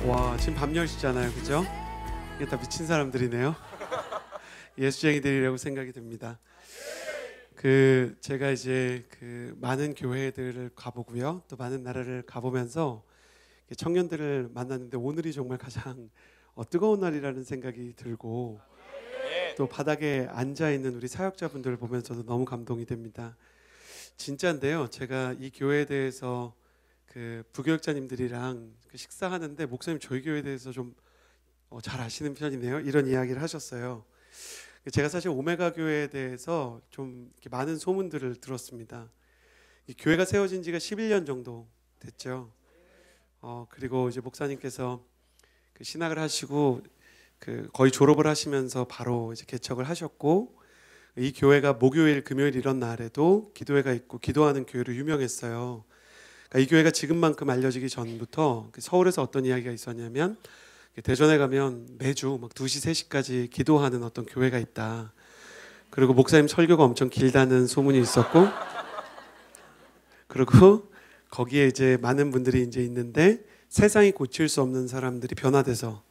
와, 지금 밤 10시잖아요, 그죠? 이게 다 미친 사람들이네요. 예수쟁이들이라고 생각이 듭니다. 제가 이제 많은 교회들을 가보고요, 또 많은 나라를 가보면서 청년들을 만났는데 오늘이 정말 가장 뜨거운 날이라는 생각이 들고, 또 바닥에 앉아 있는 우리 사역자분들을 보면서도 너무 감동이 됩니다. 진짜인데요, 제가 이 교회에 대해서 부교육자님들이랑 식사하는데 목사님 저희 교회에 대해서 좀 잘 아시는 편이네요, 이런 이야기를 하셨어요. 제가 사실 오메가 교회에 대해서 좀 이렇게 많은 소문들을 들었습니다. 이 교회가 세워진 지가 11년 정도 됐죠. 그리고 이제 목사님께서 신학을 하시고 거의 졸업을 하시면서 바로 이제 개척을 하셨고, 이 교회가 목요일, 금요일 이런 날에도 기도회가 있고 기도하는 교회로 유명했어요. 그러니까 이 교회가 지금만큼 알려지기 전부터 서울에서 어떤 이야기가 있었냐면, 대전에 가면 매주 막 2시, 3시까지 기도하는 어떤 교회가 있다. 그리고 목사님 설교가 엄청 길다는 소문이 있었고, 그리고 거기에 이제 많은 분들이 이제 있는데 세상이 고칠 수 없는 사람들이 변화돼서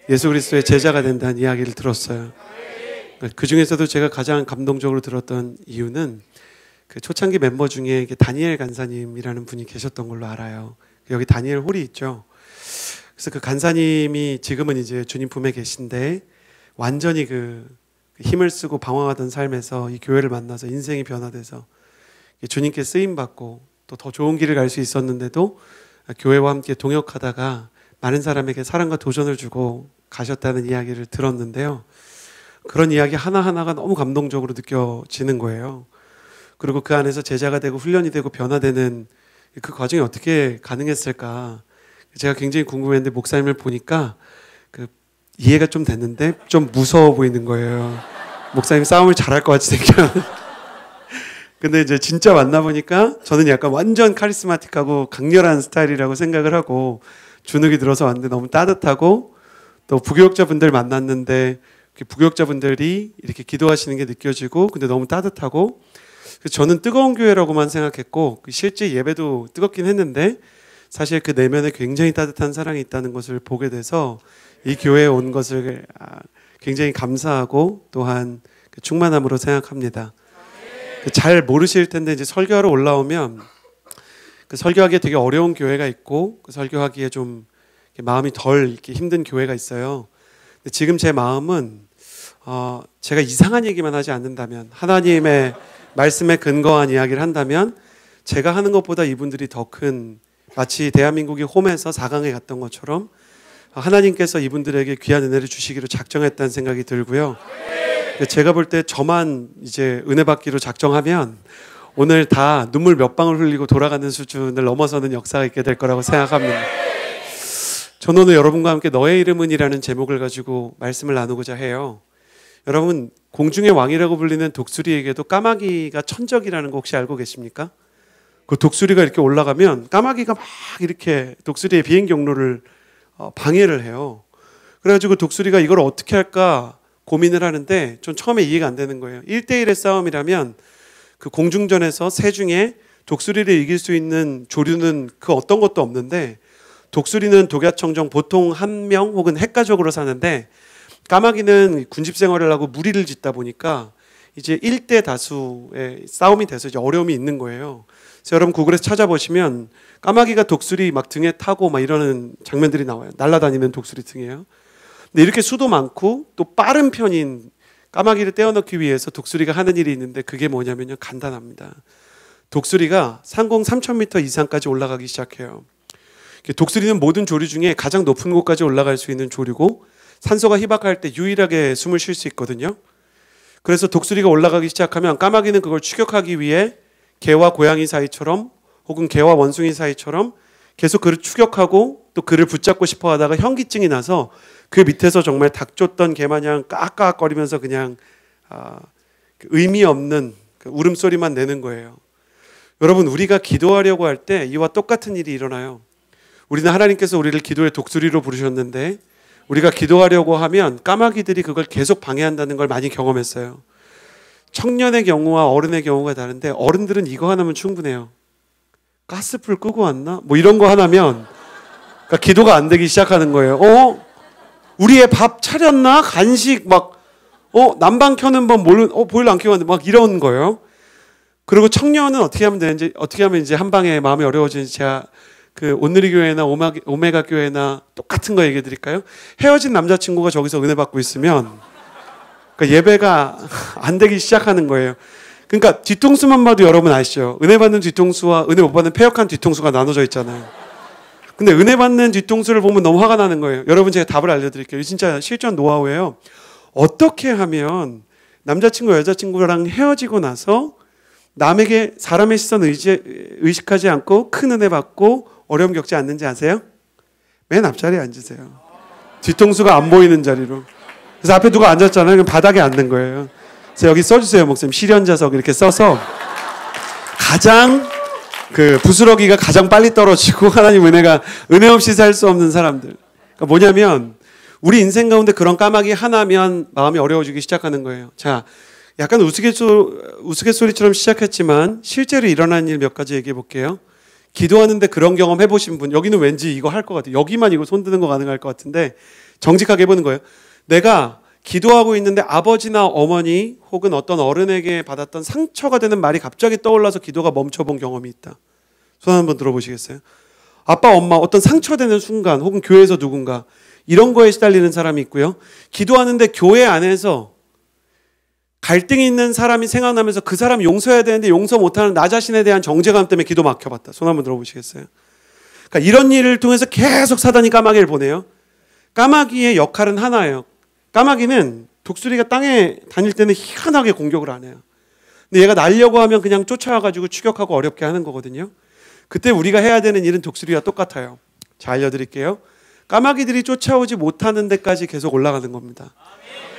예수 그리스도의 제자가 된다는 이야기를 들었어요. 그 중에서도 제가 가장 감동적으로 들었던 이유는 초창기 멤버 중에 다니엘 간사님이라는 분이 계셨던 걸로 알아요. 여기 다니엘 홀이 있죠. 그래서 그 간사님이 지금은 이제 주님 품에 계신데, 완전히 힘을 쓰고 방황하던 삶에서 이 교회를 만나서 인생이 변화돼서 주님께 쓰임 받고 또 더 좋은 길을 갈 수 있었는데도 교회와 함께 동역하다가 많은 사람에게 사랑과 도전을 주고 가셨다는 이야기를 들었는데요. 그런 이야기 하나하나가 너무 감동적으로 느껴지는 거예요. 그리고 그 안에서 제자가 되고 훈련이 되고 변화되는 그 과정이 어떻게 가능했을까, 제가 굉장히 궁금했는데 목사님을 보니까 이해가 좀 됐는데 좀 무서워 보이는 거예요. 목사님 싸움을 잘할 것 같이 생겼는데 근데 이제 진짜 만나보니까 저는 약간 완전 카리스마틱하고 강렬한 스타일이라고 생각을 하고 주눅이 들어서 왔는데, 너무 따뜻하고, 또 부교육자분들 만났는데 부교육자분들이 이렇게 기도하시는 게 느껴지고, 근데 너무 따뜻하고, 저는 뜨거운 교회라고만 생각했고 실제 예배도 뜨겁긴 했는데 사실 그 내면에 굉장히 따뜻한 사랑이 있다는 것을 보게 돼서 이 교회에 온 것을 굉장히 감사하고 또한 충만함으로 생각합니다. 잘 모르실 텐데 이제 설교하러 올라오면 설교하기에 되게 어려운 교회가 있고 설교하기에 좀 마음이 덜 이렇게 힘든 교회가 있어요. 근데 지금 제 마음은 제가 이상한 얘기만 하지 않는다면, 하나님의 말씀에 근거한 이야기를 한다면 제가 하는 것보다 이분들이 더 큰, 마치 대한민국이 홈에서 4강에 갔던 것처럼 하나님께서 이분들에게 귀한 은혜를 주시기로 작정했다는 생각이 들고요. 제가 볼 때 저만 이제 은혜 받기로 작정하면 오늘 다 눈물 몇 방울 흘리고 돌아가는 수준을 넘어서는 역사가 있게 될 거라고 생각합니다. 저는 오늘 여러분과 함께 너의 이름은이라는 제목을 가지고 말씀을 나누고자 해요. 여러분, 공중의 왕이라고 불리는 독수리에게도 까마귀가 천적이라는 거 혹시 알고 계십니까? 그 독수리가 이렇게 올라가면 까마귀가 막 이렇게 독수리의 비행 경로를 방해를 해요. 그래가지고 독수리가 이걸 어떻게 할까 고민을 하는데 전 처음에 이해가 안 되는 거예요. 1대1의 싸움이라면 그 공중전에서 새 중에 독수리를 이길 수 있는 조류는 그 어떤 것도 없는데, 독수리는 독야청정 보통 한 명 혹은 핵가족으로 사는데, 까마귀는 군집 생활을 하고 무리를 짓다 보니까 이제 1대 다수의 싸움이 돼서 이제 어려움이 있는 거예요. 그래서 여러분 구글에서 찾아보시면 까마귀가 독수리 막 등에 타고 막 이러는 장면들이 나와요. 날아다니는 독수리 등이에요. 근데 이렇게 수도 많고 또 빠른 편인 까마귀를 떼어넣기 위해서 독수리가 하는 일이 있는데, 그게 뭐냐면요, 간단합니다. 독수리가 상공 3,000m 이상까지 올라가기 시작해요. 독수리는 모든 조류 중에 가장 높은 곳까지 올라갈 수 있는 조류고 산소가 희박할 때 유일하게 숨을 쉴 수 있거든요. 그래서 독수리가 올라가기 시작하면 까마귀는 그걸 추격하기 위해 개와 고양이 사이처럼 혹은 개와 원숭이 사이처럼 계속 그를 추격하고 또 그를 붙잡고 싶어 하다가 현기증이 나서 그 밑에서 정말 닭 쫓던 개마냥 까악까악거리면서 그냥 의미 없는 울음소리만 내는 거예요. 여러분, 우리가 기도하려고 할 때 이와 똑같은 일이 일어나요. 우리는 하나님께서 우리를 기도의 독수리로 부르셨는데 우리가 기도하려고 하면 까마귀들이 그걸 계속 방해한다는 걸 많이 경험했어요. 청년의 경우와 어른의 경우가 다른데, 어른들은 이거 하나면 충분해요. 가스불 끄고 왔나? 뭐 이런 거 하나면 그러니까 기도가 안 되기 시작하는 거예요. 우리 애 밥 차렸나? 간식 막 난방 켜는 법 모르는 보일러 안 켜고 왔는데 막 이런 거예요. 그리고 청년은 어떻게 하면 이제 한 방에 마음이 어려워지는지 제가 그 온누리 교회나 오메가 교회나 똑같은 거 얘기해 드릴까요? 헤어진 남자친구가 저기서 은혜 받고 있으면 그러니까 예배가 안 되기 시작하는 거예요. 그러니까 뒤통수만 봐도 여러분 아시죠? 은혜 받는 뒤통수와 은혜 못 받는 패역한 뒤통수가 나눠져 있잖아요. 근데 은혜 받는 뒤통수를 보면 너무 화가 나는 거예요. 여러분 제가 답을 알려드릴게요. 진짜 실전 노하우예요. 어떻게 하면 남자친구 여자친구랑 헤어지고 나서 남에게 사람의 시선 의식하지 않고 큰 은혜 받고 어려움 겪지 않는지 아세요? 맨 앞자리에 앉으세요. 뒤통수가 안 보이는 자리로. 그래서 앞에 누가 앉았잖아요. 그럼 바닥에 앉는 거예요. 그래서 여기 써주세요, 목사님. 실현자석 이렇게 써서 가장 그 부스러기가 가장 빨리 떨어지고 하나님 은혜가 은혜 없이 살 수 없는 사람들. 그러니까 뭐냐면 우리 인생 가운데 그런 까마귀 하나면 마음이 어려워지기 시작하는 거예요. 자, 약간 우스갯소리처럼 시작했지만 실제로 일어난 일 몇 가지 얘기해 볼게요. 기도하는데 그런 경험 해보신 분, 여기는 왠지 이거 할 것 같아요. 여기만 이거 손 드는 거 가능할 것 같은데 정직하게 해보는 거예요. 내가 기도하고 있는데 아버지나 어머니 혹은 어떤 어른에게 받았던 상처가 되는 말이 갑자기 떠올라서 기도가 멈춰본 경험이 있다. 손 한번 들어보시겠어요? 아빠, 엄마 어떤 상처되는 순간 혹은 교회에서 누군가 이런 거에 시달리는 사람이 있고요. 기도하는데 교회 안에서 갈등이 있는 사람이 생각나면서 그 사람 용서해야 되는데 용서 못하는 나 자신에 대한 정죄감 때문에 기도 막혀봤다. 손 한번 들어보시겠어요? 그러니까 이런 일을 통해서 계속 사단이 까마귀를 보내요. 까마귀의 역할은 하나예요. 까마귀는 독수리가 땅에 다닐 때는 희한하게 공격을 안 해요. 근데 얘가 날려고 하면 그냥 쫓아와가지고 추격하고 어렵게 하는 거거든요. 그때 우리가 해야 되는 일은 독수리와 똑같아요. 자, 알려드릴게요. 까마귀들이 쫓아오지 못하는 데까지 계속 올라가는 겁니다.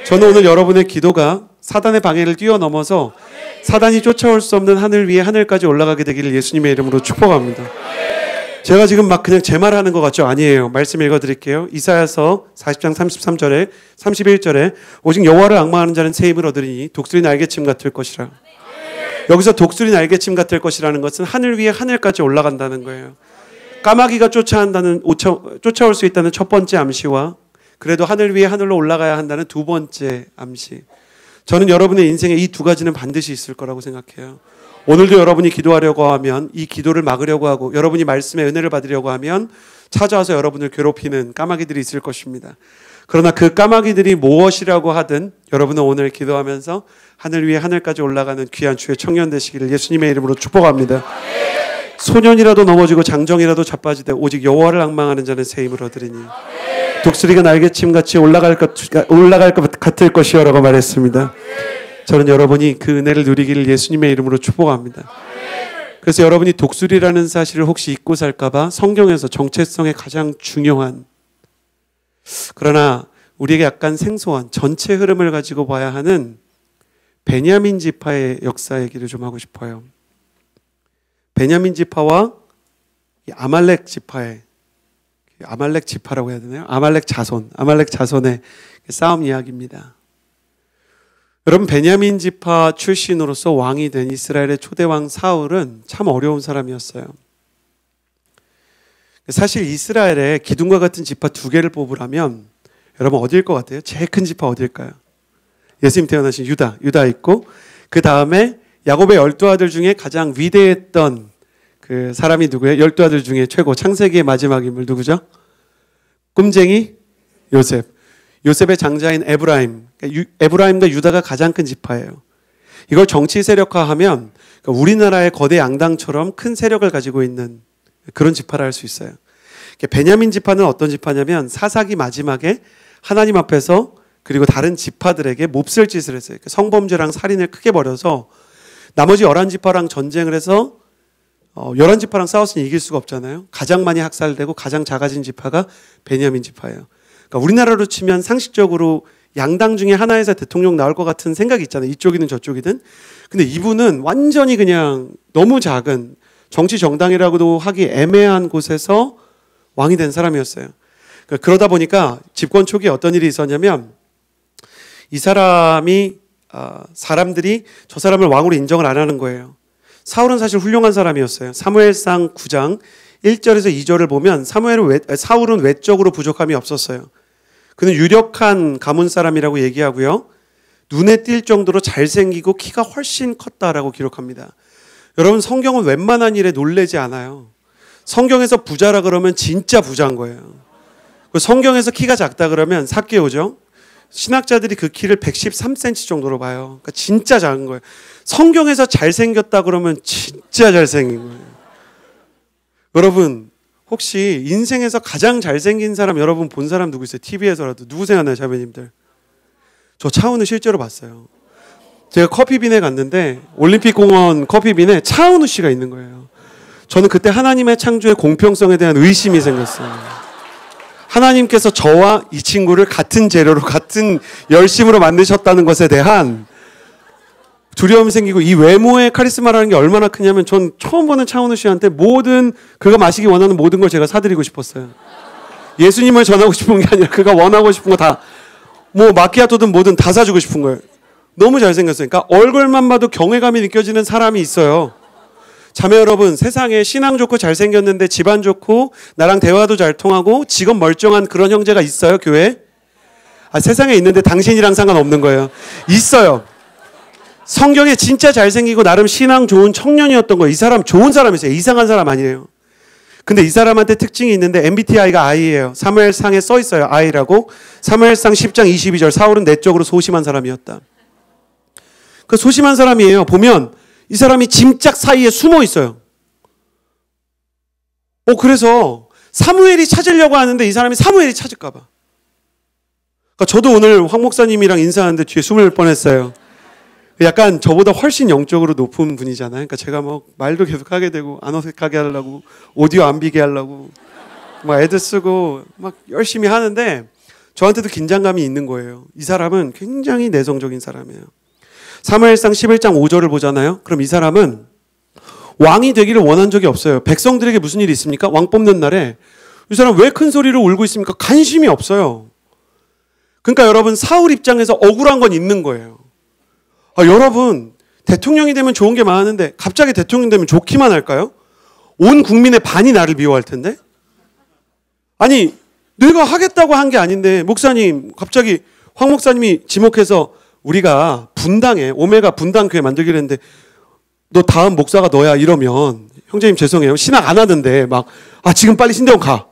저는 오늘 여러분의 기도가 사단의 방해를 뛰어넘어서 사단이 쫓아올 수 없는 하늘 위에 하늘까지 올라가게 되기를 예수님의 이름으로 축복합니다. 제가 지금 막 그냥 제 말하는 것 같죠? 아니에요. 말씀 읽어드릴게요. 이사야서 40장 33절에 31절에 오직 여호와를 앙망하는 자는 새 힘을 얻으리니 독수리 날개침 같을 것이라. 여기서 독수리 날개침 같을 것이라는 것은 하늘 위에 하늘까지 올라간다는 거예요. 까마귀가 쫓아올 수 있다는 첫 번째 암시와 그래도 하늘 위에 하늘로 올라가야 한다는 두 번째 암시. 저는 여러분의 인생에 이 두 가지는 반드시 있을 거라고 생각해요. 오늘도 여러분이 기도하려고 하면 이 기도를 막으려고 하고 여러분이 말씀의 은혜를 받으려고 하면 찾아와서 여러분을 괴롭히는 까마귀들이 있을 것입니다. 그러나 그 까마귀들이 무엇이라고 하든 여러분은 오늘 기도하면서 하늘 위에 하늘까지 올라가는 귀한 주의 청년 되시기를 예수님의 이름으로 축복합니다. 소년이라도 넘어지고 장정이라도 자빠지되 오직 여호와를 앙망하는 자는 새 힘을 얻으리니 독수리가 날개침같이 올라갈 것 같을 것이요라고 말했습니다. 저는 여러분이 그 은혜를 누리기를 예수님의 이름으로 축복합니다. 그래서 여러분이 독수리라는 사실을 혹시 잊고 살까봐 성경에서 정체성의 가장 중요한 그러나 우리에게 약간 생소한 전체 흐름을 가지고 봐야 하는 베냐민 지파의 역사 얘기를 좀 하고 싶어요. 베냐민 지파와 아말렉 지파의 아말렉 지파라고 해야 되나요? 아말렉 자손의 싸움 이야기입니다. 여러분, 베냐민 지파 출신으로서 왕이 된 이스라엘의 초대왕 사울은 참 어려운 사람이었어요. 사실 이스라엘에 기둥과 같은 지파 두 개를 뽑으라면 여러분 어디일 것 같아요? 제일 큰 지파 어디일까요? 예수님 태어나신 유다 있고 그 다음에 야곱의 12아들 중에 가장 위대했던 그 사람이 누구예요? 12아들 중에 최고 창세기의 마지막 인물 누구죠? 꿈쟁이 요셉. 요셉의 장자인 에브라임과 유다가 가장 큰 지파예요. 이걸 정치 세력화하면 우리나라의 거대 양당처럼 큰 세력을 가지고 있는 그런 지파라 할 수 있어요. 베냐민 지파는 어떤 지파냐면 사사기 마지막에 하나님 앞에서 그리고 다른 지파들에게 몹쓸 짓을 했어요. 성범죄랑 살인을 크게 벌여서 나머지 11지파랑 전쟁을 해서 11지파랑 싸웠으니 이길 수가 없잖아요. 가장 많이 학살되고 가장 작아진 지파가 베냐민 지파예요. 그러니까 우리나라로 치면 상식적으로 양당 중에 하나에서 대통령 나올 것 같은 생각이 있잖아요. 이쪽이든 저쪽이든. 근데 이분은 완전히 그냥 너무 작은 정치 정당이라고도 하기 애매한 곳에서 왕이 된 사람이었어요. 그러다 보니까 집권 초기에 어떤 일이 있었냐면 이 사람들이 저 사람을 왕으로 인정을 안 하는 거예요. 사울은 사실 훌륭한 사람이었어요. 사무엘상 9장 1절에서 2절을 보면 사울은 외적으로 부족함이 없었어요. 그는 유력한 가문 사람이라고 얘기하고요. 눈에 띌 정도로 잘생기고 키가 훨씬 컸다라고 기록합니다. 여러분, 성경은 웬만한 일에 놀래지 않아요. 성경에서 부자라 그러면 진짜 부자인 거예요. 성경에서 키가 작다 그러면 삭개오죠. 신학자들이 그 키를 113cm 정도로 봐요. 그러니까 진짜 작은 거예요. 성경에서 잘생겼다 그러면 진짜 잘생긴 거예요. 여러분, 혹시 인생에서 가장 잘생긴 사람 여러분 본 사람 누구 있어요? TV에서라도. 누구 생각나요, 자매님들? 저 차은우 실제로 봤어요. 제가 커피빈에 갔는데 올림픽공원 커피빈에 차은우 씨가 있는 거예요. 저는 그때 하나님의 창조의 공평성에 대한 의심이 생겼어요. 하나님께서 저와 이 친구를 같은 재료로 같은 열심으로 만드셨다는 것에 대한 두려움이 생기고, 이 외모의 카리스마라는 게 얼마나 크냐면 전 처음 보는 차은우 씨한테 그가 마시기 원하는 모든 걸 제가 사드리고 싶었어요. 예수님을 전하고 싶은 게 아니라 그가 원하고 싶은 거 다, 뭐 마키아토든 뭐든 다 사주고 싶은 거예요. 너무 잘생겼어요. 그러니까 얼굴만 봐도 경외감이 느껴지는 사람이 있어요. 자매 여러분, 세상에 신앙 좋고 잘생겼는데 집안 좋고 나랑 대화도 잘 통하고 직업 멀쩡한 그런 형제가 있어요, 교회에? 세상에 있는데 당신이랑 상관없는 거예요. 있어요. 성경에 진짜 잘생기고 나름 신앙 좋은 청년이었던 거예요. 이 사람 좋은 사람이세요. 이상한 사람 아니에요. 근데 이 사람한테 특징이 있는데 MBTI가 I예요. 사무엘상에 써 있어요. I라고. 사무엘상 10장 22절. 사울은 내적으로 소심한 사람이었다. 그 소심한 사람이에요. 보면 이 사람이 짐짝 사이에 숨어 있어요. 그래서 사무엘이 찾으려고 하는데 이 사람이 사무엘이 찾을까 봐. 그러니까 저도 오늘 황 목사님이랑 인사하는데 뒤에 숨을 뻔했어요. 약간 저보다 훨씬 영적으로 높은 분이잖아요. 그러니까 제가 뭐 말도 계속 하게 되고 안 어색하게 하려고 오디오 안 비게 하려고 막 애드 쓰고 막 열심히 하는데 저한테도 긴장감이 있는 거예요. 이 사람은 굉장히 내성적인 사람이에요. 사무엘상 11장 5절을 보잖아요. 그럼 이 사람은 왕이 되기를 원한 적이 없어요. 백성들에게 무슨 일이 있습니까? 왕 뽑는 날에 이 사람 왜 큰 소리로 울고 있습니까? 관심이 없어요. 그러니까 여러분, 사울 입장에서 억울한 건 있는 거예요. 여러분, 대통령이 되면 좋은 게 많은데 갑자기 대통령 되면 좋기만 할까요? 온 국민의 반이 나를 미워할 텐데? 아니, 내가 하겠다고 한 게 아닌데 목사님, 갑자기 황 목사님이 지목해서 우리가 분당에 오메가 분당교회 만들기로 했는데 너 다음 목사가 너야 이러면 형제님 죄송해요. 신학 안 하는데 막 지금 빨리 신대원 가.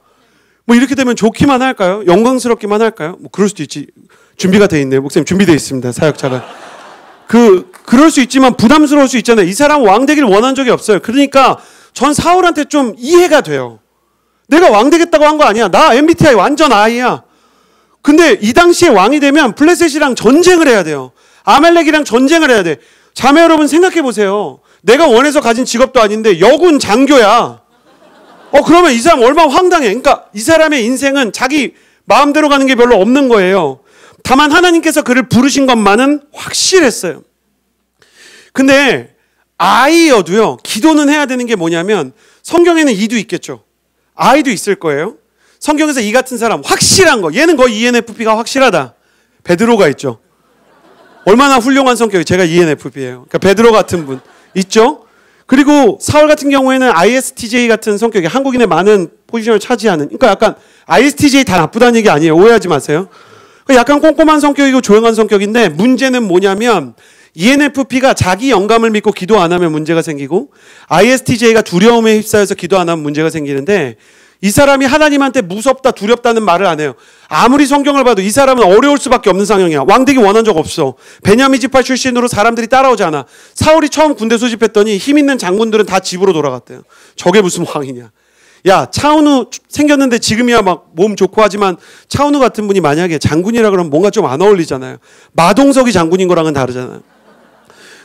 뭐 이렇게 되면 좋기만 할까요? 영광스럽기만 할까요? 뭐 그럴 수도 있지. 준비가 돼 있네요. 목사님 준비되어 있습니다. 사역자가. 그럴 수 있지만 부담스러울 수 있잖아요. 이 사람은 왕 되기를 원한 적이 없어요. 그러니까 전 사울한테 좀 이해가 돼요. 내가 왕 되겠다고 한 거 아니야. 나 MBTI 완전 I야. 근데 이 당시에 왕이 되면 블레셋이랑 전쟁을 해야 돼요. 아말렉이랑 전쟁을 해야 돼. 자매 여러분 생각해 보세요. 내가 원해서 가진 직업도 아닌데 여군 장교야. 그러면 이 사람 얼마나 황당해. 그러니까 이 사람의 인생은 자기 마음대로 가는 게 별로 없는 거예요. 다만 하나님께서 그를 부르신 것만은 확실했어요. 근데 I여도요, 기도는 해야 되는 게 뭐냐면 성경에는 E도 있겠죠. I도 있을 거예요. 성경에서 이 같은 사람, 확실한 거. 얘는 거의 ENFP가 확실하다. 베드로가 있죠. 얼마나 훌륭한 성격이. 제가 ENFP예요. 그러니까 베드로 같은 분 있죠. 그리고 사울 같은 경우에는 ISTJ 같은 성격이 한국인의 많은 포지션을 차지하는. 그러니까 약간 ISTJ 다 나쁘다는 얘기 아니에요. 오해하지 마세요. 약간 꼼꼼한 성격이고 조용한 성격인데 문제는 뭐냐면 ENFP가 자기 영감을 믿고 기도 안 하면 문제가 생기고 ISTJ가 두려움에 휩싸여서 기도 안 하면 문제가 생기는데 이 사람이 하나님한테 무섭다 두렵다는 말을 안 해요. 아무리 성경을 봐도 이 사람은 어려울 수밖에 없는 상황이야. 왕되기 원한 적 없어. 베냐민 지파 출신으로 사람들이 따라오지 않아. 사울이 처음 군대 소집했더니 힘 있는 장군들은 다 집으로 돌아갔대요. 저게 무슨 왕이냐. 야, 차은우 생겼는데 지금이야 막 몸 좋고 하지만 차은우 같은 분이 만약에 장군이라 그러면 뭔가 좀 안 어울리잖아요. 마동석이 장군인 거랑은 다르잖아요.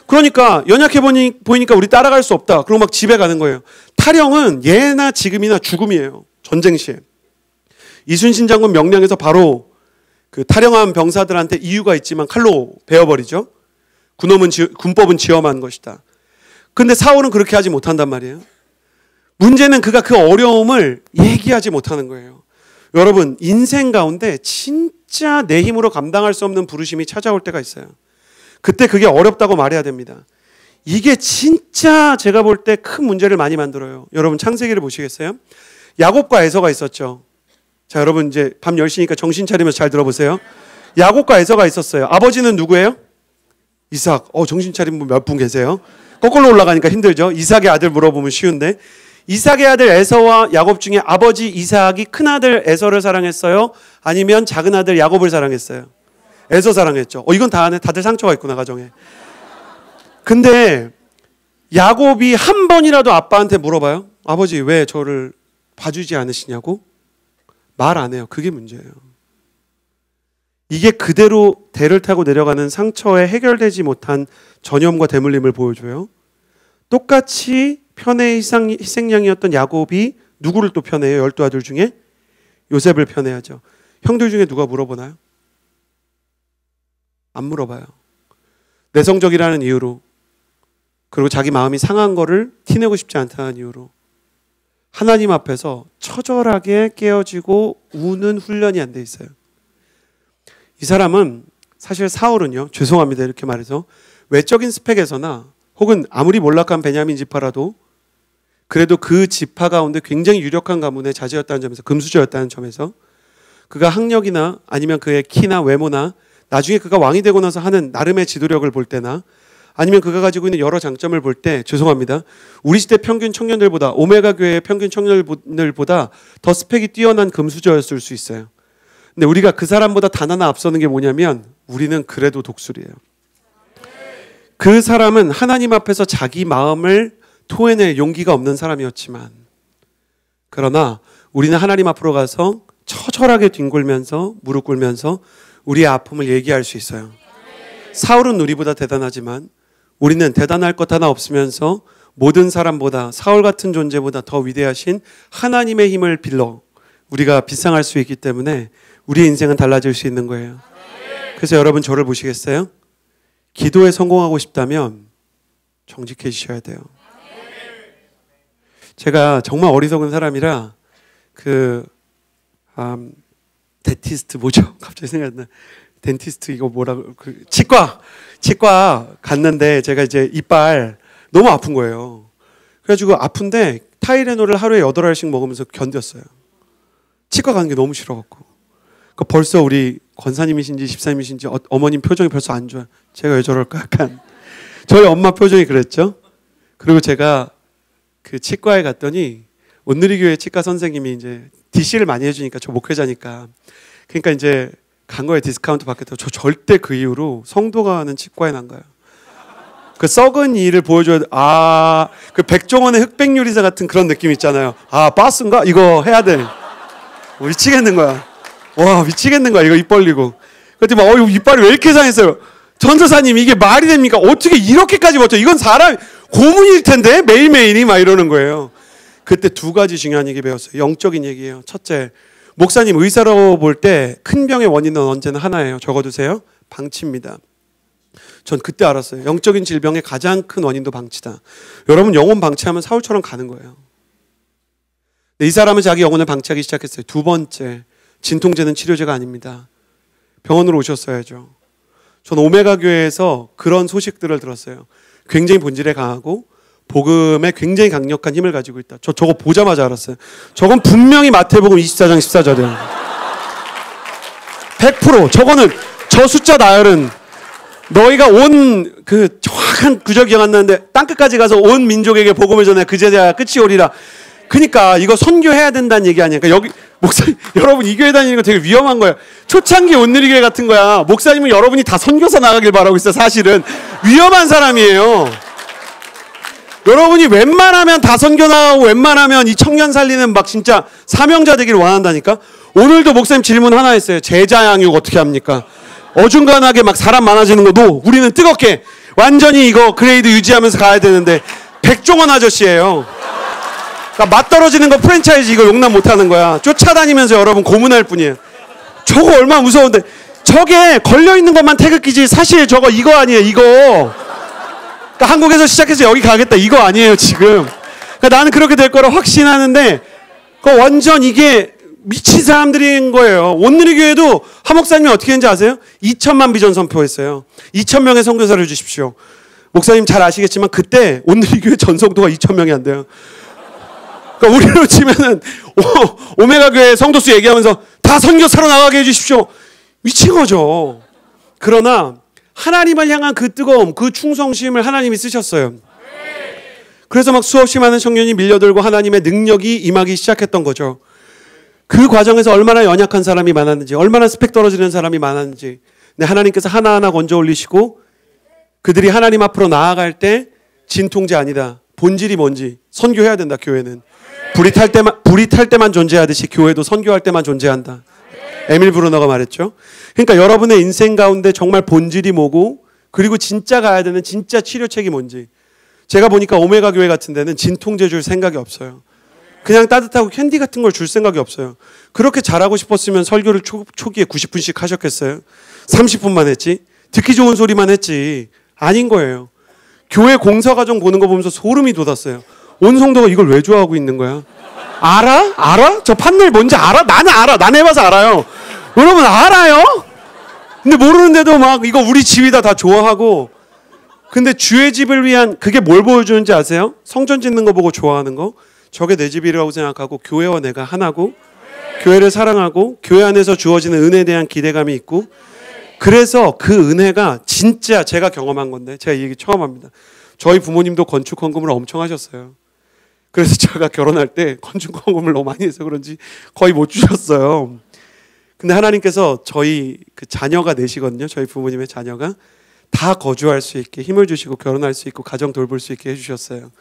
그러니까 연약해 보이니까 우리 따라갈 수 없다. 그리고 막 집에 가는 거예요. 타령은 예나 지금이나 죽음이에요. 전쟁 시에. 이순신 장군 명령에서 바로 그 타령한 병사들한테 이유가 있지만 칼로 베어버리죠. 군법은 지엄한 것이다. 근데 사울은 그렇게 하지 못한단 말이에요. 문제는 그가 그 어려움을 얘기하지 못하는 거예요. 여러분, 인생 가운데 진짜 내 힘으로 감당할 수 없는 부르심이 찾아올 때가 있어요. 그때 그게 어렵다고 말해야 됩니다. 이게 진짜 제가 볼 때 큰 문제를 많이 만들어요. 여러분 창세기를 보시겠어요? 야곱과 에서가 있었죠. 자, 여러분 이제 밤 10시니까 정신 차리면서 잘 들어보세요. 야곱과 에서가 있었어요. 아버지는 누구예요? 이삭. 정신 차린 분 몇 분 계세요? 거꾸로 올라가니까 힘들죠? 이삭의 아들 물어보면 쉬운데. 이삭의 아들 에서와 야곱 중에 아버지 이삭이 큰아들 에서를 사랑했어요? 아니면 작은 아들 야곱을 사랑했어요? 에서 사랑했죠. 이건 다 아네. 다들 상처가 있구나, 가정에. 근데 야곱이 한 번이라도 아빠한테 물어봐요? 아버지 왜 저를 봐주지 않으시냐고? 말 안 해요. 그게 문제예요. 이게 그대로 대를 타고 내려가는 상처에 해결되지 못한 전염과 대물림을 보여줘요. 똑같이 편의 희생양이었던 야곱이 누구를 또 편해요? 12아들 중에? 요셉을 편해야죠. 형들 중에 누가 물어보나요? 안 물어봐요. 내성적이라는 이유로, 그리고 자기 마음이 상한 거를 티내고 싶지 않다는 이유로 하나님 앞에서 처절하게 깨어지고 우는 훈련이 안 돼 있어요. 이 사람은 사실 사울은요, 죄송합니다 이렇게 말해서, 외적인 스펙에서나 혹은 아무리 몰락한 베냐민 지파라도 그래도 그 지파 가운데 굉장히 유력한 가문의 자제였다는 점에서, 금수저였다는 점에서, 그가 학력이나 아니면 그의 키나 외모나 나중에 그가 왕이 되고 나서 하는 나름의 지도력을 볼 때나 아니면 그가 가지고 있는 여러 장점을 볼 때, 죄송합니다, 우리 시대 평균 청년들보다, 오메가 교회의 평균 청년들보다 더 스펙이 뛰어난 금수저였을 수 있어요. 근데 우리가 그 사람보다 단 하나 앞서는 게 뭐냐면 우리는 그래도 독수리예요. 그 사람은 하나님 앞에서 자기 마음을 토해낼 용기가 없는 사람이었지만, 그러나 우리는 하나님 앞으로 가서 처절하게 뒹굴면서 무릎 꿇으면서 우리의 아픔을 얘기할 수 있어요. 사울은 우리보다 대단하지만 우리는 대단할 것 하나 없으면서 모든 사람보다, 사울 같은 존재보다 더 위대하신 하나님의 힘을 빌러 우리가 비상할 수 있기 때문에 우리의 인생은 달라질 수 있는 거예요. 그래서 여러분 저를 보시겠어요? 기도에 성공하고 싶다면 정직해지셔야 돼요. 제가 정말 어리석은 사람이라 데티스트 뭐죠? 갑자기 생각이 나. 덴티스트 이거 뭐라고, 치과 갔는데 제가 이제 이빨 너무 아픈 거예요. 그래가지고 아픈데 타이레놀을 하루에 8알씩 먹으면서 견뎠어요. 치과 가는 게 너무 싫어갖고. 그러니까 벌써 우리 권사님이신지 집사님이신지 어머님 표정이 벌써 안 좋아요. 제가 왜 저럴까 약간. 저희 엄마 표정이 그랬죠. 그리고 제가 그 치과에 갔더니 온누리교회 치과 선생님이 이제 DC를 많이 해주니까, 저 목회자니까, 그러니까 이제 간 거에 디스카운트 받겠다고. 저 절대 그 이후로 성도가 하는 치과에 난 거예요. 그 썩은 이를 보여줘야 돼. 그 백종원의 흑백요리사 같은 그런 느낌 있잖아요. 바스인가? 이거 해야 돼. 미치겠는 거야. 와, 미치겠는 거야. 이거 입 벌리고. 그랬더니 막, 이빨이 왜 이렇게 상했어요? 전도사님, 이게 말이 됩니까? 어떻게 이렇게까지 버텨? 이건 사람, 고문일 텐데? 매일매일이 막 이러는 거예요. 그때 2가지 중요한 얘기 배웠어요. 영적인 얘기예요. 첫째, 목사님, 의사로 볼 때 큰 병의 원인은 언제나 하나예요. 적어두세요. 방치입니다. 전 그때 알았어요. 영적인 질병의 가장 큰 원인도 방치다. 여러분, 영혼 방치하면 사울처럼 가는 거예요. 이 사람은 자기 영혼을 방치하기 시작했어요. 2번째, 진통제는 치료제가 아닙니다. 병원으로 오셨어야죠. 전 오메가 교회에서 그런 소식들을 들었어요. 굉장히 본질에 강하고 복음에 굉장히 강력한 힘을 가지고 있다. 저거 보자마자 알았어요. 저건 분명히 마태복음 24장 14절이에요. 100%. 저거는, 저 숫자 나열은 너희가 온 그 정확한 구절 기억 안 나는데 땅끝까지 가서 온 민족에게 복음을 전해 그제야 끝이 오리라. 그러니까 이거 선교해야 된다는 얘기 아니야. 그러니까 여기 목사님, 여러분 이 교회 다니는 거 되게 위험한 거예요. 초창기 온누리교회 같은 거야. 목사님은 여러분이 다 선교사 나가길 바라고 있어요. 사실은 위험한 사람이에요. 여러분이 웬만하면 다 선교 나가고 웬만하면 이 청년 살리는 막 진짜 사명자 되기를 원한다니까. 오늘도 목사님 질문 하나 했어요. 제자 양육 어떻게 합니까? 어중간하게 막 사람 많아지는 것도 우리는 뜨겁게 완전히 이거 그레이드 유지하면서 가야 되는데 백종원 아저씨예요. 그러니까 맞떨어지는 거 프랜차이즈 이거 용납 못하는 거야. 쫓아다니면서 여러분 고문할 뿐이에요. 저거 얼마나 무서운데. 저게 걸려있는 것만 태극기지 사실 저거 이거 아니에요. 이거. 그러니까 한국에서 시작해서 여기 가겠다 이거 아니에요 지금. 그러니까 나는 그렇게 될 거라 확신하는데 그 완전 이게 미친 사람들인 거예요. 온누리교회도 한 목사님이 어떻게 했는지 아세요? 2천만 비전 선포했어요. 2,000명의 선교사를 주십시오. 목사님 잘 아시겠지만 그때 온누리 교회 전성도가 2,000명이 안 돼요. 그러니까 우리로 치면은 오메가 교회 성도수 얘기하면서 다 선교사로 나가게 해주십시오. 미친 거죠. 그러나 하나님을 향한 그 뜨거움, 그 충성심을 하나님이 쓰셨어요. 그래서 막 수없이 많은 청년이 밀려들고 하나님의 능력이 임하기 시작했던 거죠. 그 과정에서 얼마나 연약한 사람이 많았는지, 얼마나 스펙 떨어지는 사람이 많았는지, 근데 하나님께서 하나하나 건져 올리시고 그들이 하나님 앞으로 나아갈 때 진통제 아니다. 본질이 뭔지 선교해야 된다. 교회는 불이 탈 때만 존재하듯이 교회도 선교할 때만 존재한다. 에밀 브루너가 말했죠. 그러니까 여러분의 인생 가운데 정말 본질이 뭐고, 그리고 진짜 가야 되는 진짜 치료책이 뭔지. 제가 보니까 오메가 교회 같은 데는 진통제 줄 생각이 없어요. 그냥 따뜻하고 캔디 같은 걸 줄 생각이 없어요. 그렇게 잘하고 싶었으면 설교를 초기에 90분씩 하셨겠어요? 30분만 했지? 듣기 좋은 소리만 했지? 아닌 거예요. 교회 공사과정 보는 거 보면서 소름이 돋았어요. 온 성도가 이걸 왜 좋아하고 있는 거야? 알아? 알아? 저 판넬 뭔지 알아? 나는 알아. 나는 해봐서 알아요. 여러분 알아요? 근데 모르는데도 막 이거 우리 집이다 다 좋아하고. 근데 주의 집을 위한, 그게 뭘 보여주는지 아세요? 성전 짓는 거 보고 좋아하는 거? 저게 내 집이라고 생각하고 교회와 내가 하나고, 교회를 사랑하고 교회 안에서 주어지는 은혜에 대한 기대감이 있고, 그래서 그 은혜가 진짜 제가 경험한 건데, 제가 이 얘기 처음 합니다. 저희 부모님도 건축 헌금을 엄청 하셨어요. 그래서 제가 결혼할 때 건축 헌금을 너무 많이 해서 그런지 거의 못 주셨어요. 근데 하나님께서 저희 그 자녀가 내시거든요. 저희 부모님의 자녀가 다 거주할 수 있게 힘을 주시고 결혼할 수 있고 가정 돌볼 수 있게 해주셨어요.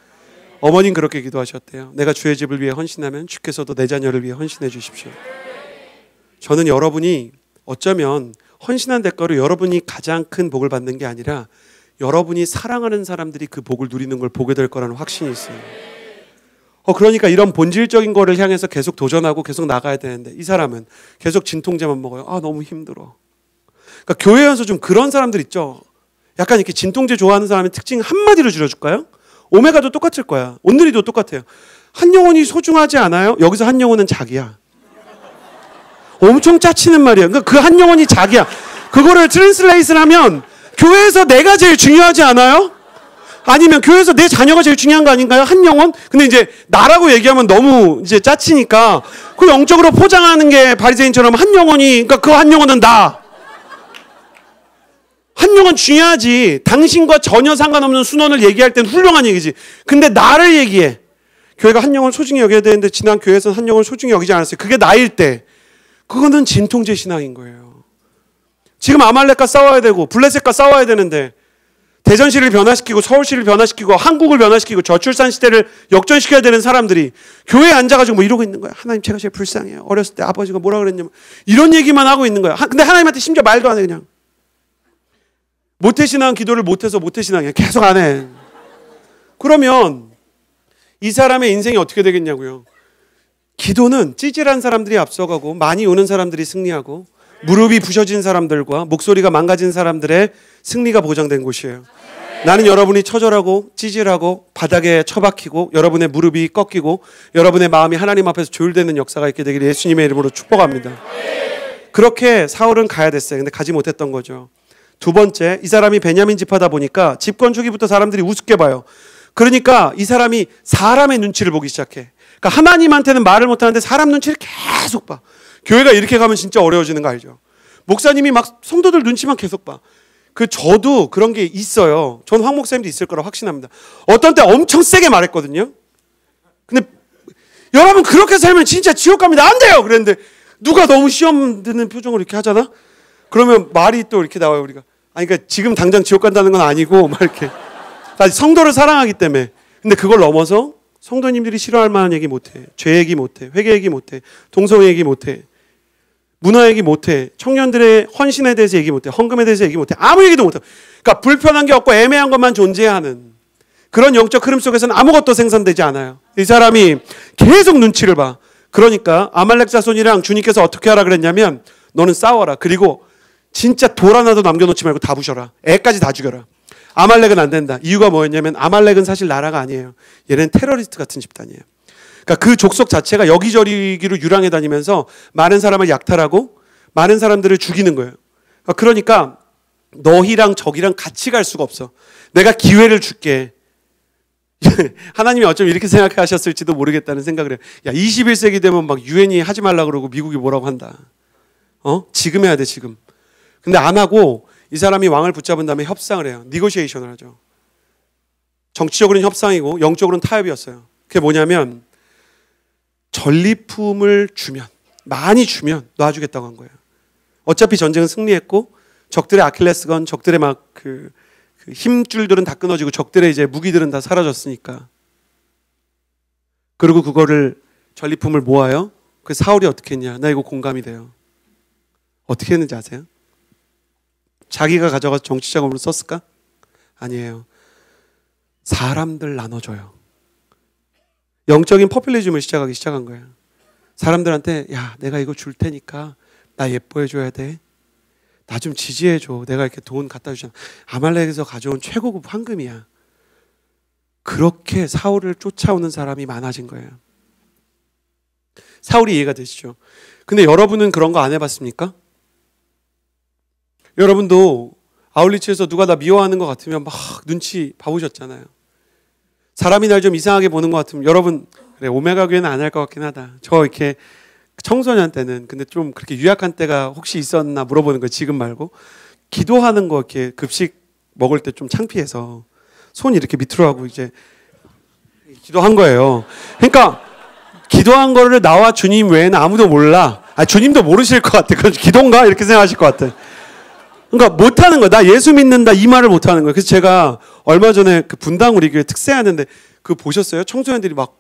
어머님 그렇게 기도하셨대요. 내가 주의 집을 위해 헌신하면 주께서도 내 자녀를 위해 헌신해 주십시오. 저는 여러분이 어쩌면 헌신한 대가로 여러분이 가장 큰 복을 받는 게 아니라 여러분이 사랑하는 사람들이 그 복을 누리는 걸 보게 될 거라는 확신이 있어요. 그러니까 이런 본질적인 거를 향해서 계속 도전하고 계속 나가야 되는데, 이 사람은 계속 진통제만 먹어요. 아, 너무 힘들어. 그러니까 교회에서 좀 그런 사람들 있죠. 약간 이렇게 진통제 좋아하는 사람의 특징 한마디로 줄여줄까요? 오메가도 똑같을 거야. 온누리도 똑같아요. 한 영혼이 소중하지 않아요? 여기서 한 영혼은 자기야. 엄청 짜치는 말이야. 그러니까 그 한 영혼이 자기야. 그거를 트랜슬레이트를 하면 교회에서 내가 제일 중요하지 않아요? 아니면 교회에서 내 자녀가 제일 중요한 거 아닌가요? 한 영혼? 근데 이제 나라고 얘기하면 너무 이제 짜치니까 그 영적으로 포장하는 게 바리새인처럼 한 영혼이, 그러니까 그 한 영혼은 나. 한 영혼 중요하지. 당신과 전혀 상관없는 순원을 얘기할 땐 훌륭한 얘기지. 근데 나를 얘기해. 교회가 한 영혼을 소중히 여겨야 되는데 지난 교회에서는 한 영혼을 소중히 여기지 않았어요. 그게 나일 때. 그거는 진통제 신앙인 거예요. 지금 아말렉과 싸워야 되고 블레셋과 싸워야 되는데 대전시를 변화시키고 서울시를 변화시키고 한국을 변화시키고 저출산 시대를 역전시켜야 되는 사람들이 교회에 앉아가지고 뭐 이러고 있는 거야. 하나님 제가 제일 불쌍해요. 어렸을 때 아버지가 뭐라 그랬냐면 이런 얘기만 하고 있는 거야. 근데 하나님한테 심지어 말도 안 해. 그냥 모태신앙 기도를 못해서 모태신앙이야. 계속 안 해. 그러면 이 사람의 인생이 어떻게 되겠냐고요. 기도는 찌질한 사람들이 앞서가고 많이 우는 사람들이 승리하고 무릎이 부셔진 사람들과 목소리가 망가진 사람들의 승리가 보장된 곳이에요. 나는 여러분이 처절하고 찌질하고 바닥에 처박히고 여러분의 무릎이 꺾이고 여러분의 마음이 하나님 앞에서 조율되는 역사가 있게 되기를 예수님의 이름으로 축복합니다. 그렇게 사울은 가야 됐어요. 근데 가지 못했던 거죠. 두 번째, 이 사람이 베냐민 지파다 보니까 집권 초기부터 사람들이 우습게 봐요. 그러니까 이 사람이 사람의 눈치를 보기 시작해. 그러니까 하나님한테는 말을 못하는데 사람 눈치를 계속 봐. 교회가 이렇게 가면 진짜 어려워지는 거 알죠? 목사님이 막 성도들 눈치만 계속 봐. 저도 그런 게 있어요. 전 황 목사님도 있을 거라 확신합니다. 어떤 때 엄청 세게 말했거든요. 근데 여러분 그렇게 살면 진짜 지옥 갑니다. 안 돼요! 그랬는데 누가 너무 시험 드는 표정으로 이렇게 하잖아? 그러면 말이 또 이렇게 나와요, 우리가. 아니, 그러니까 지금 당장 지옥 간다는 건 아니고, 막 이렇게. 성도를 사랑하기 때문에. 근데 그걸 넘어서 성도님들이 싫어할 만한 얘기 못해. 죄 얘기 못해. 회개 얘기 못해. 동성 얘기 못해. 문화 얘기 못해. 청년들의 헌신에 대해서 얘기 못해. 헌금에 대해서 얘기 못해. 아무 얘기도 못해. 그러니까 불편한 게 없고 애매한 것만 존재하는 그런 영적 흐름 속에서는 아무것도 생산되지 않아요. 이 사람이 계속 눈치를 봐. 그러니까 아말렉 자손이랑 주님께서 어떻게 하라 그랬냐면 너는 싸워라. 그리고 진짜 돌 하나도 남겨놓지 말고 다 부셔라. 애까지 다 죽여라. 아말렉은 안 된다. 이유가 뭐였냐면 아말렉은 사실 나라가 아니에요. 얘는 테러리스트 같은 집단이에요. 그러니까 그 족속 자체가 여기저기로 유랑해 다니면서 많은 사람을 약탈하고 많은 사람들을 죽이는 거예요. 그러니까 너희랑 저기랑 같이 갈 수가 없어. 내가 기회를 줄게. 하나님이 어쩜 이렇게 생각하셨을지도 모르겠다는 생각을 해요. 야, 21세기 되면 막 유엔이 하지 말라 그러고 미국이 뭐라고 한다. 지금 해야 돼, 지금. 근데 안 하고 이 사람이 왕을 붙잡은 다음에 협상을 해요. 니고시에이션을 하죠. 정치적으로는 협상이고 영적으로는 타협이었어요. 그게 뭐냐면 전리품을 주면, 많이 주면 놔주겠다고 한 거예요. 어차피 전쟁은 승리했고 적들의 아킬레스건, 적들의 막 그 힘줄들은 다 끊어지고 적들의 이제 무기들은 다 사라졌으니까. 그리고 그거를 전리품을 모아요. 그 사울이 어떻게 했냐? 나 이거 공감이 돼요. 어떻게 했는지 아세요? 자기가 가져가서 정치 자금으로 썼을까? 아니에요. 사람들 나눠줘요. 영적인 포퓰리즘을 시작한 거예요. 사람들한테 야, 내가 이거 줄 테니까 나 예뻐해줘야 돼. 나 좀 지지해줘. 내가 이렇게 돈 갖다 주잖아. 아말렉에서 가져온 최고급 황금이야. 그렇게 사울을 쫓아오는 사람이 많아진 거예요. 사울이 이해가 되시죠? 근데 여러분은 그런 거 안 해봤습니까? 여러분도 아울리치에서 누가 나 미워하는 것 같으면 막 눈치 봐보셨잖아요. 사람이 날 좀 이상하게 보는 것 같으면 여러분, 그래, 오메가 교회는 안 할 것 같긴 하다. 저 이렇게 청소년 때는, 근데 좀 그렇게 유약한 때가 혹시 있었나 물어보는 거예요. 지금 말고. 기도하는 거 이렇게 급식 먹을 때 좀 창피해서 손 이렇게 밑으로 하고 이제 기도한 거예요. 그러니까 기도한 거를 나와 주님 외에는 아무도 몰라. 주님도 모르실 것 같아. 그건 기도인가? 이렇게 생각하실 것 같아. 그러니까 못하는 거야. 나 예수 믿는다 이 말을 못하는 거야. 그래서 제가 얼마 전에 그 분당 우리 교회 특세하는데 그거 보셨어요? 청소년들이 막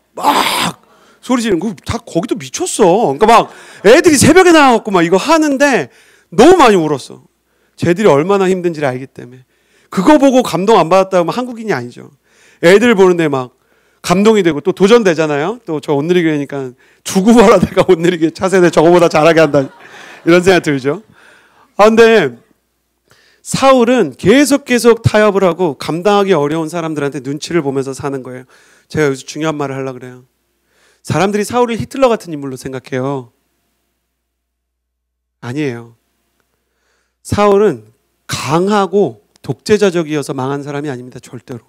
소리 지르는 거 다 거기도 미쳤어. 그러니까 막 애들이 새벽에 나와갖고 막 이거 하는데 너무 많이 울었어. 쟤들이 얼마나 힘든지를 알기 때문에. 그거 보고 감동 안 받았다 하면 한국인이 아니죠. 애들 보는데 막 감동이 되고 또 도전되잖아요. 또 저 온누리 교회니까 두고 봐라 내가 온누리 교회 차세대 저거보다 잘하게 한다. 이런 생각 들죠. 근데 사울은 계속 타협을 하고 감당하기 어려운 사람들한테 눈치를 보면서 사는 거예요. 제가 여기서 중요한 말을 하려고 그래요. 사람들이 사울을 히틀러 같은 인물로 생각해요. 아니에요. 사울은 강하고 독재자적이어서 망한 사람이 아닙니다. 절대로.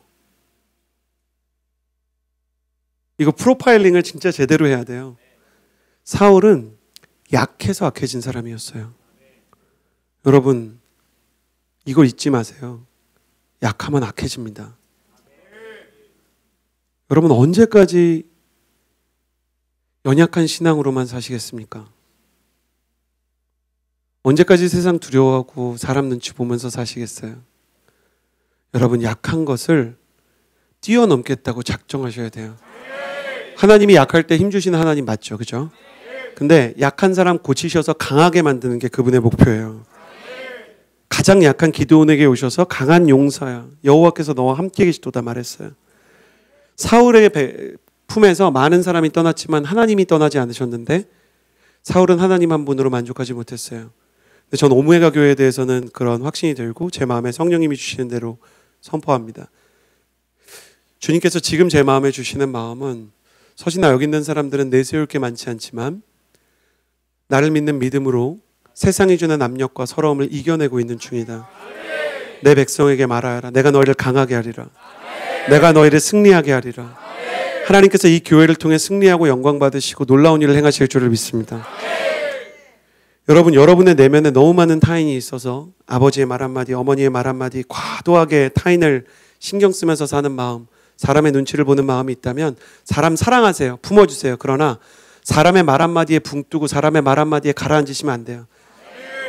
이거 프로파일링을 진짜 제대로 해야 돼요. 사울은 약해서 악해진 사람이었어요. 여러분, 이걸 잊지 마세요. 약하면 악해집니다. 여러분, 언제까지 연약한 신앙으로만 사시겠습니까? 언제까지 세상 두려워하고 사람 눈치 보면서 사시겠어요? 여러분, 약한 것을 뛰어넘겠다고 작정하셔야 돼요. 하나님이 약할 때 힘주시는 하나님 맞죠? 그죠? 근데 약한 사람 고치셔서 강하게 만드는 게 그분의 목표예요. 가장 약한 기드온에게 오셔서 강한 용사야. 여호와께서 너와 함께 계시도다 말했어요. 사울의 품에서 많은 사람이 떠났지만 하나님이 떠나지 않으셨는데 사울은 하나님 한 분으로 만족하지 못했어요. 근데 전 오메가 교회에 대해서는 그런 확신이 들고 제 마음에 성령님이 주시는 대로 선포합니다. 주님께서 지금 제 마음에 주시는 마음은 서신나 여기 있는 사람들은 내세울 게 많지 않지만 나를 믿는 믿음으로 세상이 주는 압력과 서러움을 이겨내고 있는 중이다. 내 백성에게 말하여라. 내가 너희를 강하게 하리라. 내가 너희를 승리하게 하리라. 하나님께서 이 교회를 통해 승리하고 영광 받으시고 놀라운 일을 행하실 줄을 믿습니다. 여러분, 여러분의 내면에 너무 많은 타인이 있어서 아버지의 말 한마디, 어머니의 말 한마디 과도하게 타인을 신경 쓰면서 사는 마음, 사람의 눈치를 보는 마음이 있다면 사람 사랑하세요. 품어주세요. 그러나 사람의 말 한마디에 붕 뜨고 사람의 말 한마디에 가라앉으시면 안 돼요.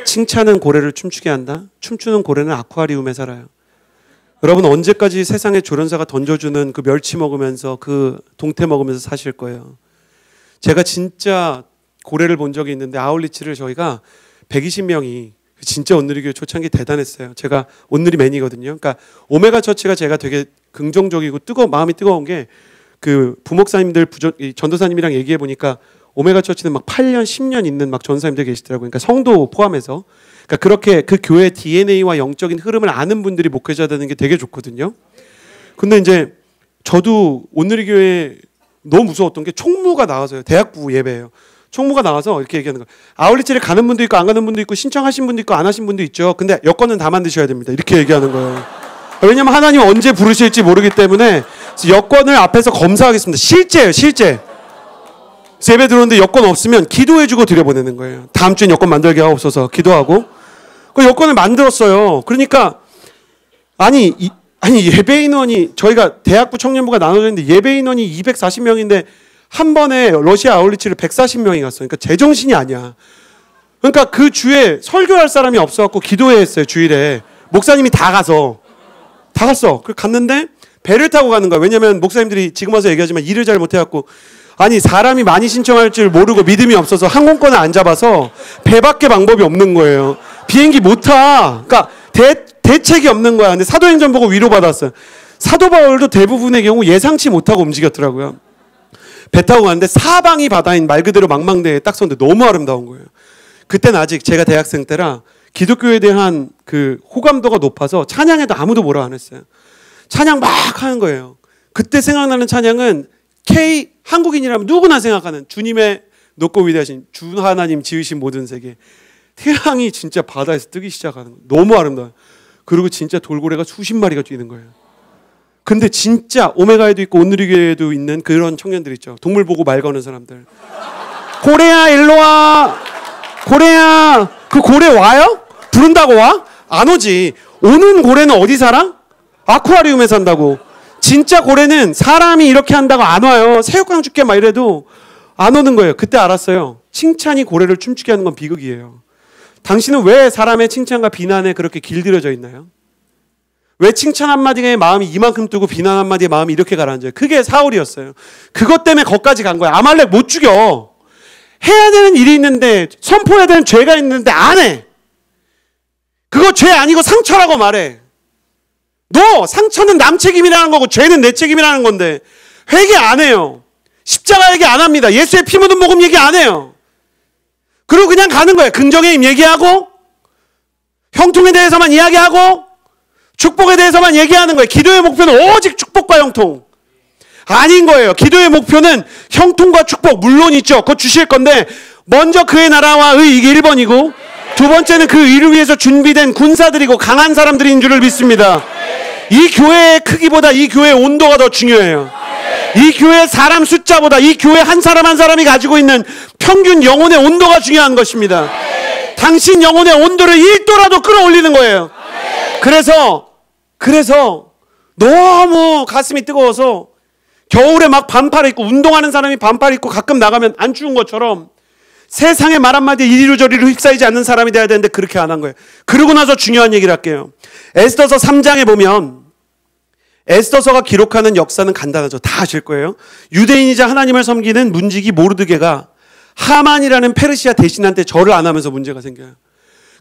칭찬은 고래를 춤추게 한다. 춤추는 고래는 아쿠아리움에 살아요. 여러분, 언제까지 세상에 조련사가 던져주는 그 멸치 먹으면서 그 동태 먹으면서 사실 거예요. 제가 진짜 고래를 본 적이 있는데 아울리치를 저희가 120명이 진짜 온누리교회 초창기 대단했어요. 제가 온누리 맨이거든요. 그러니까 오메가 처치가 제가 되게 긍정적이고 마음이 뜨거운 게 그 부목사님들 전도사님이랑 얘기해 보니까 오메가 처치는 막 8년 10년 있는 막 전사님들 계시더라고요. 그러니까 성도 포함해서. 그러니까 그렇게 그 교회 DNA와 영적인 흐름을 아는 분들이 목회자 되는 게 되게 좋거든요. 근데 이제 저도 온누리 교회 너무 무서웠던 게 총무가 나와서요. 대학부 예배예요. 총무가 나와서 이렇게 얘기하는 거예요. 아울리치를 가는 분도 있고 안 가는 분도 있고 신청하신 분도 있고 안 하신 분도 있죠. 근데 여권은 다 만드셔야 됩니다. 이렇게 얘기하는 거예요. 왜냐면 하나님 언제 부르실지 모르기 때문에 여권을 앞에서 검사하겠습니다. 실제예요, 실제. 예배 들어오는데 여권 없으면 기도해주고 들여보내는 거예요. 다음 주엔 여권 만들게 하옵소서 기도하고. 그 여권을 만들었어요. 그러니까 아니 예배 인원이 저희가 대학부 청년부가 나눠져 있는데 예배 인원이 240명인데 한 번에 러시아 아울리치를 140명이 갔어요. 그러니까 제정신이 아니야. 그러니까 그 주에 설교할 사람이 없어갖고 기도회 했어요. 주일에 목사님이 다 갔어. 그 갔는데 배를 타고 가는 거야. 왜냐면 목사님들이 지금 와서 얘기하지만 일을 잘 못해갖고 아니 사람이 많이 신청할 줄 모르고 믿음이 없어서 항공권을 안 잡아서 배밖에 방법이 없는 거예요. 비행기 못 타. 그러니까 대책이 없는 거야. 근데 사도행전 보고 위로받았어요. 사도 바울도 대부분의 경우 예상치 못하고 움직였더라고요. 배 타고 가는데 사방이 바다인 말 그대로 망망대해에 딱 섰는데 너무 아름다운 거예요. 그때는 아직 제가 대학생 때라 기독교에 대한 그 호감도가 높아서 찬양에도 아무도 뭐라 안 했어요. 찬양 막 하는 거예요. 그때 생각나는 찬양은 한국인이라면 누구나 생각하는 주님의 높고 위대하신 주 하나님 지으신 모든 세계. 태양이 진짜 바다에서 뜨기 시작하는 거예요. 너무 아름다워요. 그리고 진짜 돌고래가 수십 마리가 뛰는 거예요. 근데 진짜 오메가에도 있고 온누리교회에도 있는 그런 청년들 있죠. 동물 보고 말 거는 사람들. 고래야 일로 와. 고래야. 그 고래 와요? 부른다고 와? 안 오지. 오는 고래는 어디 살아? 아쿠아리움에 산다고. 진짜 고래는 사람이 이렇게 한다고 안 와요. 새우깡 줄게 막 이래도 안 오는 거예요. 그때 알았어요. 칭찬이 고래를 춤추게 하는 건 비극이에요. 당신은 왜 사람의 칭찬과 비난에 그렇게 길들여져 있나요? 왜 칭찬 한마디에 마음이 이만큼 뜨고 비난 한마디에 마음이 이렇게 가라앉아요? 그게 사울이었어요. 그것 때문에 거기까지 간 거예요. 아말렉 못 죽여. 해야 되는 일이 있는데 선포해야 되는 죄가 있는데 안 해. 그거 죄 아니고 상처라고 말해. 너 상처는 남 책임이라는 거고 죄는 내 책임이라는 건데 회개 안 해요. 십자가 얘기 안 합니다. 예수의 피 묻은 복음 얘기 안 해요. 그리고 그냥 가는 거예요. 긍정의 힘 얘기하고 형통에 대해서만 이야기하고 축복에 대해서만 얘기하는 거예요. 기도의 목표는 오직 축복과 형통. 아닌 거예요. 기도의 목표는 형통과 축복 물론 있죠. 그거 주실 건데 먼저 그의 나라와 의 이게 1번이고 두 번째는 그 의를 위해서 준비된 군사들이고 강한 사람들인 줄을 믿습니다. 이 교회의 크기보다 이 교회의 온도가 더 중요해요. 이 교회 사람 숫자보다 이 교회 한 사람 한 사람이 가지고 있는 평균 영혼의 온도가 중요한 것입니다. 당신 영혼의 온도를 1도라도 끌어올리는 거예요. 그래서 너무 가슴이 뜨거워서 겨울에 막 반팔 입고 운동하는 사람이 반팔 입고 가끔 나가면 안 추운 것처럼 세상의 말 한마디에 이리로 저리로 휩싸이지 않는 사람이 돼야 되는데 그렇게 안 한 거예요. 그러고 나서 중요한 얘기를 할게요. 에스더서 3장에 보면 에스더서가 기록하는 역사는 간단하죠. 다 아실 거예요. 유대인이자 하나님을 섬기는 문지기 모르드게가 하만이라는 페르시아 대신한테 절을 안 하면서 문제가 생겨요.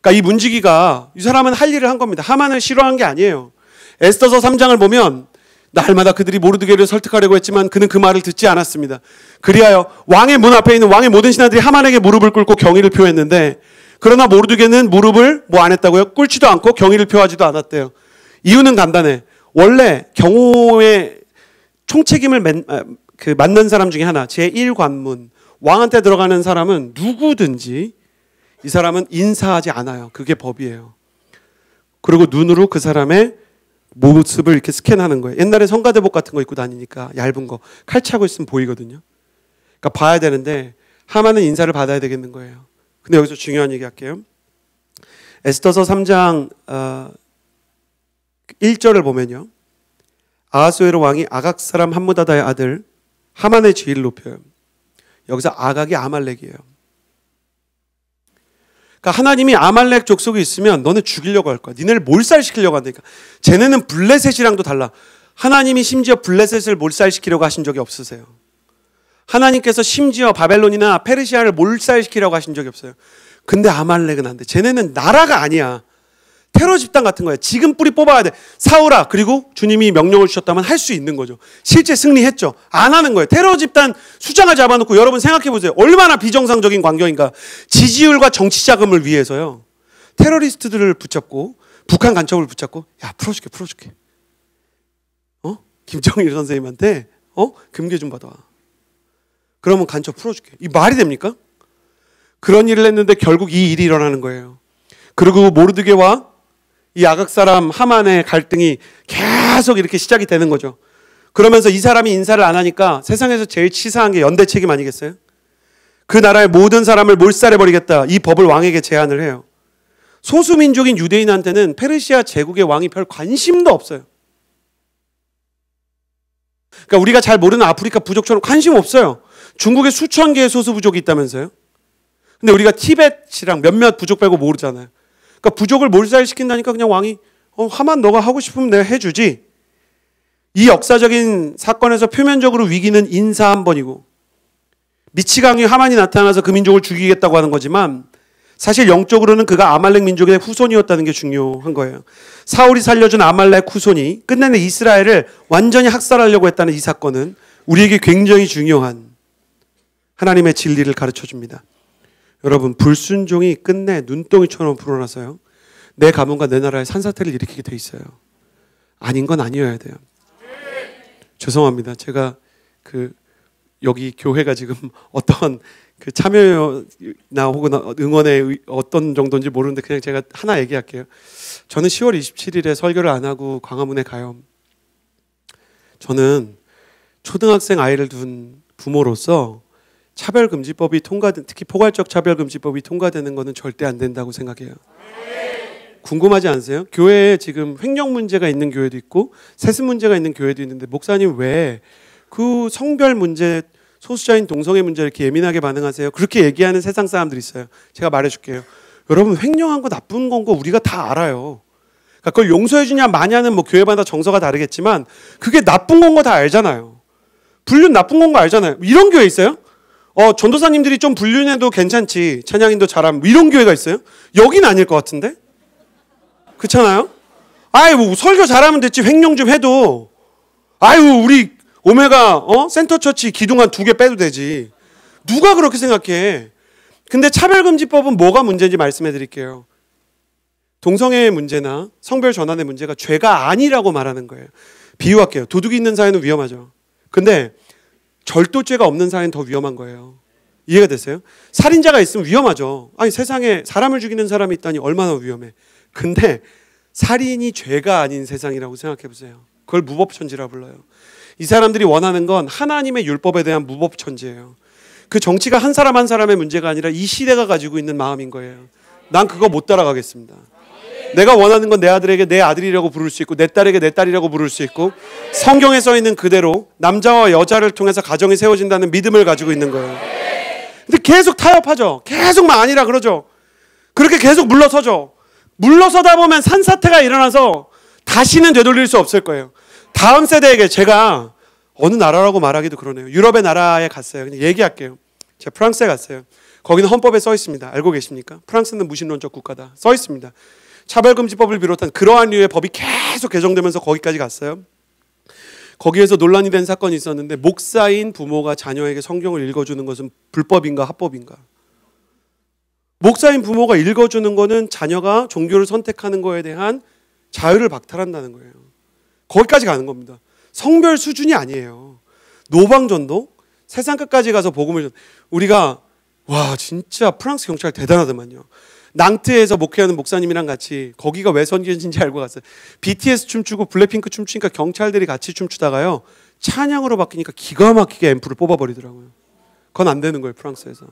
그러니까 이 문지기가 이 사람은 할 일을 한 겁니다. 하만을 싫어한 게 아니에요. 에스더서 3장을 보면 날마다 그들이 모르드게를 설득하려고 했지만 그는 그 말을 듣지 않았습니다. 그리하여 왕의 문 앞에 있는 왕의 모든 신하들이 하만에게 무릎을 꿇고 경의를 표했는데 그러나 모르드게는 무릎을 뭐 안 했다고요? 꿇지도 않고 경의를 표하지도 않았대요. 이유는 간단해. 원래 경호의 총책임을 맡는 사람 중에 하나 제1관문 왕한테 들어가는 사람은 누구든지 이 사람은 인사하지 않아요. 그게 법이에요. 그리고 눈으로 그 사람의 모습을 이렇게 스캔하는 거예요. 옛날에 성가대복 같은 거 입고 다니니까 얇은 거 칼차고 있으면 보이거든요. 그러니까 봐야 되는데 하만은 인사를 받아야 되겠는 거예요. 근데 여기서 중요한 얘기 할게요. 에스더서 3장 1절을 보면요. 아하수에로 왕이 아각 사람 함무다다의 아들 하만의 지위를 높여요. 여기서 아각이 아말렉이에요. 그러니까 하나님이 아말렉 족속이 있으면 너네 죽이려고 할 거야. 니네를 몰살시키려고 한다니까. 쟤네는 블레셋이랑도 달라. 하나님이 심지어 블레셋을 몰살시키려고 하신 적이 없으세요. 하나님께서 심지어 바벨론이나 페르시아를 몰살시키려고 하신 적이 없어요. 근데 아말렉은 안 돼. 쟤네는 나라가 아니야. 테러 집단 같은 거야. 지금 뿌리 뽑아야 돼. 사울아. 그리고 주님이 명령을 주셨다면 할 수 있는 거죠. 실제 승리했죠. 안 하는 거예요. 테러 집단 수장을 잡아놓고 여러분 생각해 보세요. 얼마나 비정상적인 광경인가. 지지율과 정치 자금을 위해서요. 테러리스트들을 붙잡고 북한 간첩을 붙잡고 야 풀어줄게. 김정일 선생님한테 금괴 좀 받아와. 그러면 간첩 풀어줄게. 이 말이 됩니까? 그런 일을 했는데 결국 이 일이 일어나는 거예요. 그리고 모르드게와 이 아각 사람 하만의 갈등이 계속 이렇게 시작이 되는 거죠. 그러면서 이 사람이 인사를 안 하니까 세상에서 제일 치사한 게 연대 책임 아니겠어요? 그 나라의 모든 사람을 몰살해버리겠다. 이 법을 왕에게 제안을 해요. 소수민족인 유대인한테는 페르시아 제국의 왕이 별 관심도 없어요. 그러니까 우리가 잘 모르는 아프리카 부족처럼 관심 없어요. 중국에 수천 개의 소수 부족이 있다면서요. 근데 우리가 티벳이랑 몇몇 부족 빼고 모르잖아요. 그러니까 부족을 몰살시킨다니까 그냥 왕이 하만 너가 하고 싶으면 내가 해주지. 이 역사적인 사건에서 표면적으로 위기는 인사 한 번이고 미치광이 하만이 나타나서 그 민족을 죽이겠다고 하는 거지만 사실 영적으로는 그가 아말렉 민족의 후손이었다는 게 중요한 거예요. 사울이 살려준 아말렉 후손이 끝내는 이스라엘을 완전히 학살하려고 했다는 이 사건은 우리에게 굉장히 중요한 하나님의 진리를 가르쳐 줍니다. 여러분, 불순종이 끝내 눈덩이처럼 불어나서요, 내 가문과 내 나라에 산사태를 일으키게 돼 있어요. 아닌 건 아니어야 돼요. 죄송합니다. 제가 여기 교회가 지금 어떤 그 참여나 혹은 응원의 어떤 정도인지 모르는데 그냥 제가 하나 얘기할게요. 저는 10월 27일에 설교를 안 하고 광화문에 가요. 저는 초등학생 아이를 둔 부모로서 차별금지법이 특히 포괄적 차별금지법이 통과되는 것은 절대 안 된다고 생각해요. 궁금하지 않으세요? 교회에 지금 횡령 문제가 있는 교회도 있고 세습 문제가 있는 교회도 있는데 목사님 왜 그 성별 문제, 소수자인 동성애 문제 이렇게 예민하게 반응하세요? 그렇게 얘기하는 세상 사람들이 있어요. 제가 말해줄게요. 여러분, 횡령한 거 나쁜 건 거 우리가 다 알아요. 그러니까 그걸 용서해 주냐 마냐는 뭐 교회마다 정서가 다르겠지만 그게 나쁜 건 거 다 알잖아요. 불륜 나쁜 건 거 알잖아요. 이런 교회 있어요? 전도사님들이 좀 불륜해도 괜찮지, 찬양인도 잘하면, 이런 교회가 있어요? 여긴 아닐 것 같은데? 그렇잖아요? 아이, 뭐 설교 잘하면 됐지, 횡령 좀 해도. 아유, 우리 오메가 센터처치 기둥 한 2개 빼도 되지. 누가 그렇게 생각해? 근데 차별금지법은 뭐가 문제인지 말씀해 드릴게요. 동성애의 문제나 성별 전환의 문제가 죄가 아니라고 말하는 거예요. 비유할게요. 도둑이 있는 사회는 위험하죠. 근데 절도죄가 없는 사회는 더 위험한 거예요. 이해가 됐어요? 살인자가 있으면 위험하죠. 아니, 세상에 사람을 죽이는 사람이 있다니 얼마나 위험해. 근데 살인이 죄가 아닌 세상이라고 생각해 보세요. 그걸 무법천지라 불러요. 이 사람들이 원하는 건 하나님의 율법에 대한 무법천지예요. 그 정치가 한 사람 한 사람의 문제가 아니라 이 시대가 가지고 있는 마음인 거예요. 난 그거 못 따라가겠습니다. 내가 원하는 건 내 아들에게 내 아들이라고 부를 수 있고 내 딸에게 내 딸이라고 부를 수 있고 성경에 써 있는 그대로 남자와 여자를 통해서 가정이 세워진다는 믿음을 가지고 있는 거예요. 근데 계속 타협하죠. 계속 막 아니라 그러죠. 그렇게 계속 물러서죠. 물러서다 보면 산사태가 일어나서 다시는 되돌릴 수 없을 거예요. 다음 세대에게 제가 어느 나라라고 말하기도 그러네요. 유럽의 나라에 갔어요. 그냥 얘기할게요. 제가 프랑스에 갔어요. 거기는 헌법에 써 있습니다. 알고 계십니까? 프랑스는 무신론적 국가다. 써 있습니다. 차별금지법을 비롯한 그러한 류의 법이 계속 개정되면서 거기까지 갔어요. 거기에서 논란이 된 사건이 있었는데 목사인 부모가 자녀에게 성경을 읽어주는 것은 불법인가 합법인가? 목사인 부모가 읽어주는 것은 자녀가 종교를 선택하는 거에 대한 자유를 박탈한다는 거예요. 거기까지 가는 겁니다. 성별 수준이 아니에요. 노방전도 세상 끝까지 가서 복음을 우리가 와 진짜 프랑스 경찰 대단하더만요. 낭트에서 목회하는 목사님이랑 같이 거기가 왜 선교지인지 알고 갔어요. BTS 춤추고 블랙핑크 춤추니까 경찰들이 같이 춤추다가요 찬양으로 바뀌니까 기가 막히게 앰프를 뽑아버리더라고요. 그건 안 되는 거예요. 프랑스에서.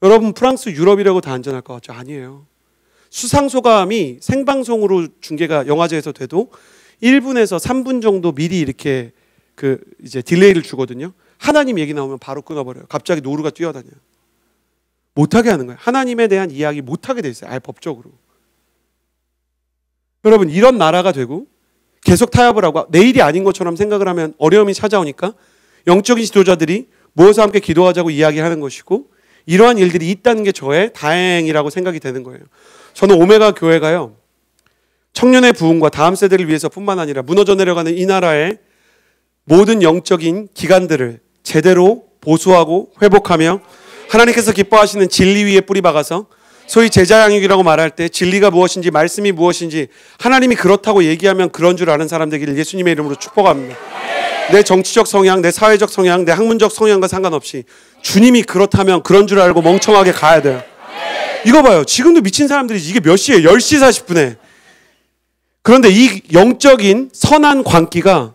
여러분, 프랑스 유럽이라고 다 안전할 것 같죠? 아니에요. 수상소감이 생방송으로 중계가 영화제에서 돼도 1분에서 3분 정도 미리 이렇게 이제 딜레이를 주거든요. 하나님 얘기 나오면 바로 끊어버려요. 갑자기 노루가 뛰어다녀요. 못하게 하는 거예요. 하나님에 대한 이야기 못하게 돼 있어요. 아예 법적으로. 여러분, 이런 나라가 되고 계속 타협을 하고 내일이 아닌 것처럼 생각을 하면 어려움이 찾아오니까 영적인 지도자들이 모여서 함께 기도하자고 이야기하는 것이고 이러한 일들이 있다는 게 저의 다행이라고 생각이 되는 거예요. 저는 오메가 교회가요, 청년의 부흥과 다음 세대를 위해서 뿐만 아니라 무너져 내려가는 이 나라의 모든 영적인 기관들을 제대로 보수하고 회복하며 하나님께서 기뻐하시는 진리 위에 뿌리 박아서 소위 제자 양육이라고 말할 때 진리가 무엇인지 말씀이 무엇인지 하나님이 그렇다고 얘기하면 그런 줄 아는 사람 되기를 예수님의 이름으로 축복합니다. 내 정치적 성향, 내 사회적 성향, 내 학문적 성향과 상관없이 주님이 그렇다면 그런 줄 알고 멍청하게 가야 돼요. 이거 봐요. 지금도 미친 사람들이 이게 몇 시에요? 10시 40분에. 그런데 이 영적인 선한 광기가,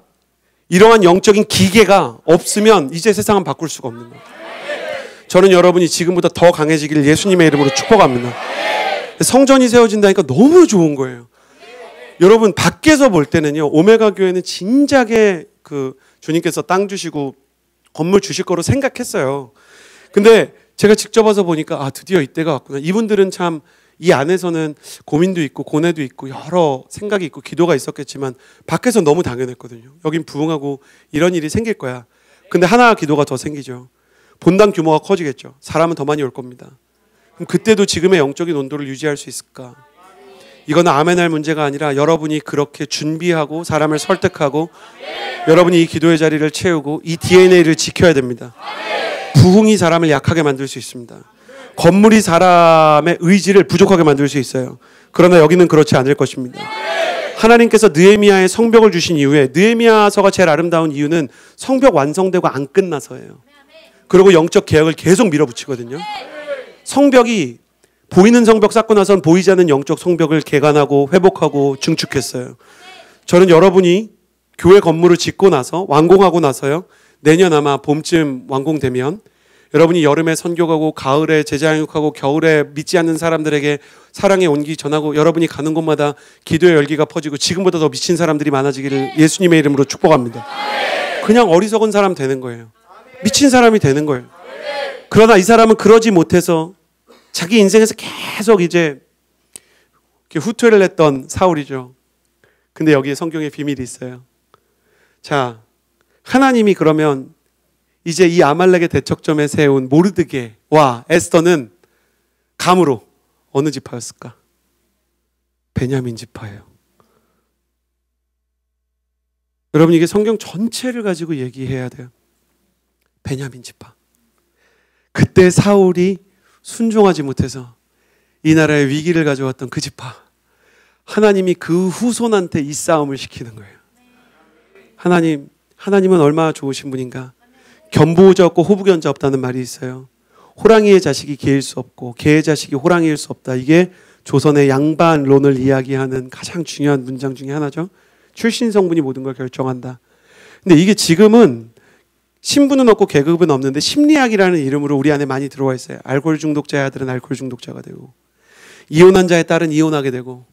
이러한 영적인 기계가 없으면 이제 세상은 바꿀 수가 없는 거예요. 저는 여러분이 지금보다 더 강해지기를 예수님의 이름으로 축복합니다. 성전이 세워진다니까 너무 좋은 거예요. 여러분 밖에서 볼 때는요, 오메가 교회는 진작에 주님께서 땅 주시고 건물 주실 거로 생각했어요. 근데 제가 직접 와서 보니까 드디어 이때가 왔구나. 이분들은 참 이 안에서는 고민도 있고 고뇌도 있고 여러 생각이 있고 기도가 있었겠지만 밖에서 너무 당연했거든요. 여긴 부흥하고 이런 일이 생길 거야. 근데 하나 기도가 더 생기죠. 본당 규모가 커지겠죠. 사람은 더 많이 올 겁니다. 그럼 그때도 지금의 영적인 온도를 유지할 수 있을까? 이건 아멘할 문제가 아니라 여러분이 그렇게 준비하고 사람을 설득하고 여러분이 이 기도의 자리를 채우고 이 DNA를 지켜야 됩니다. 부흥이 사람을 약하게 만들 수 있습니다. 건물이 사람의 의지를 부족하게 만들 수 있어요. 그러나 여기는 그렇지 않을 것입니다. 하나님께서 느헤미야의 성벽을 주신 이후에, 느헤미야서가 제일 아름다운 이유는 성벽 완성되고 안 끝나서예요. 그리고 영적 개혁을 계속 밀어붙이거든요. 성벽이, 보이는 성벽 쌓고 나선 보이지 않는 영적 성벽을 개관하고 회복하고 증축했어요. 저는 여러분이 교회 건물을 짓고 나서, 완공하고 나서요, 내년 아마 봄쯤 완공되면 여러분이 여름에 선교 가고 가을에 제자양육하고 겨울에 믿지 않는 사람들에게 사랑의 온기 전하고 여러분이 가는 곳마다 기도의 열기가 퍼지고 지금보다 더 미친 사람들이 많아지기를 예수님의 이름으로 축복합니다. 그냥 어리석은 사람 되는 거예요. 미친 사람이 되는 거예요. 그러나 이 사람은 그러지 못해서 자기 인생에서 계속 이제 후퇴를 했던 사울이죠. 근데 여기에 성경의 비밀이 있어요. 자, 하나님이 그러면 이제 이 아말렉의 대척점에 세운 모르드게와 에스더는 감으로 어느 지파였을까? 베냐민 지파예요. 여러분, 이게 성경 전체를 가지고 얘기해야 돼요. 베냐민 지파. 그때 사울이 순종하지 못해서 이 나라에 위기를 가져왔던 그 지파. 하나님이 그 후손한테 이 싸움을 시키는 거예요. 하나님은 얼마나 좋으신 분인가. 견보자 없고 호부견자 없다는 말이 있어요. 호랑이의 자식이 개일 수 없고 개의 자식이 호랑이일 수 없다. 이게 조선의 양반론을 이야기하는 가장 중요한 문장 중에 하나죠. 출신 성분이 모든 걸 결정한다. 근데 이게 지금은 신분은 없고 계급은 없는데 심리학이라는 이름으로 우리 안에 많이 들어와 있어요. 알코올 중독자의 아들은 알코올 중독자가 되고, 이혼한 자의 딸은 이혼하게 되고,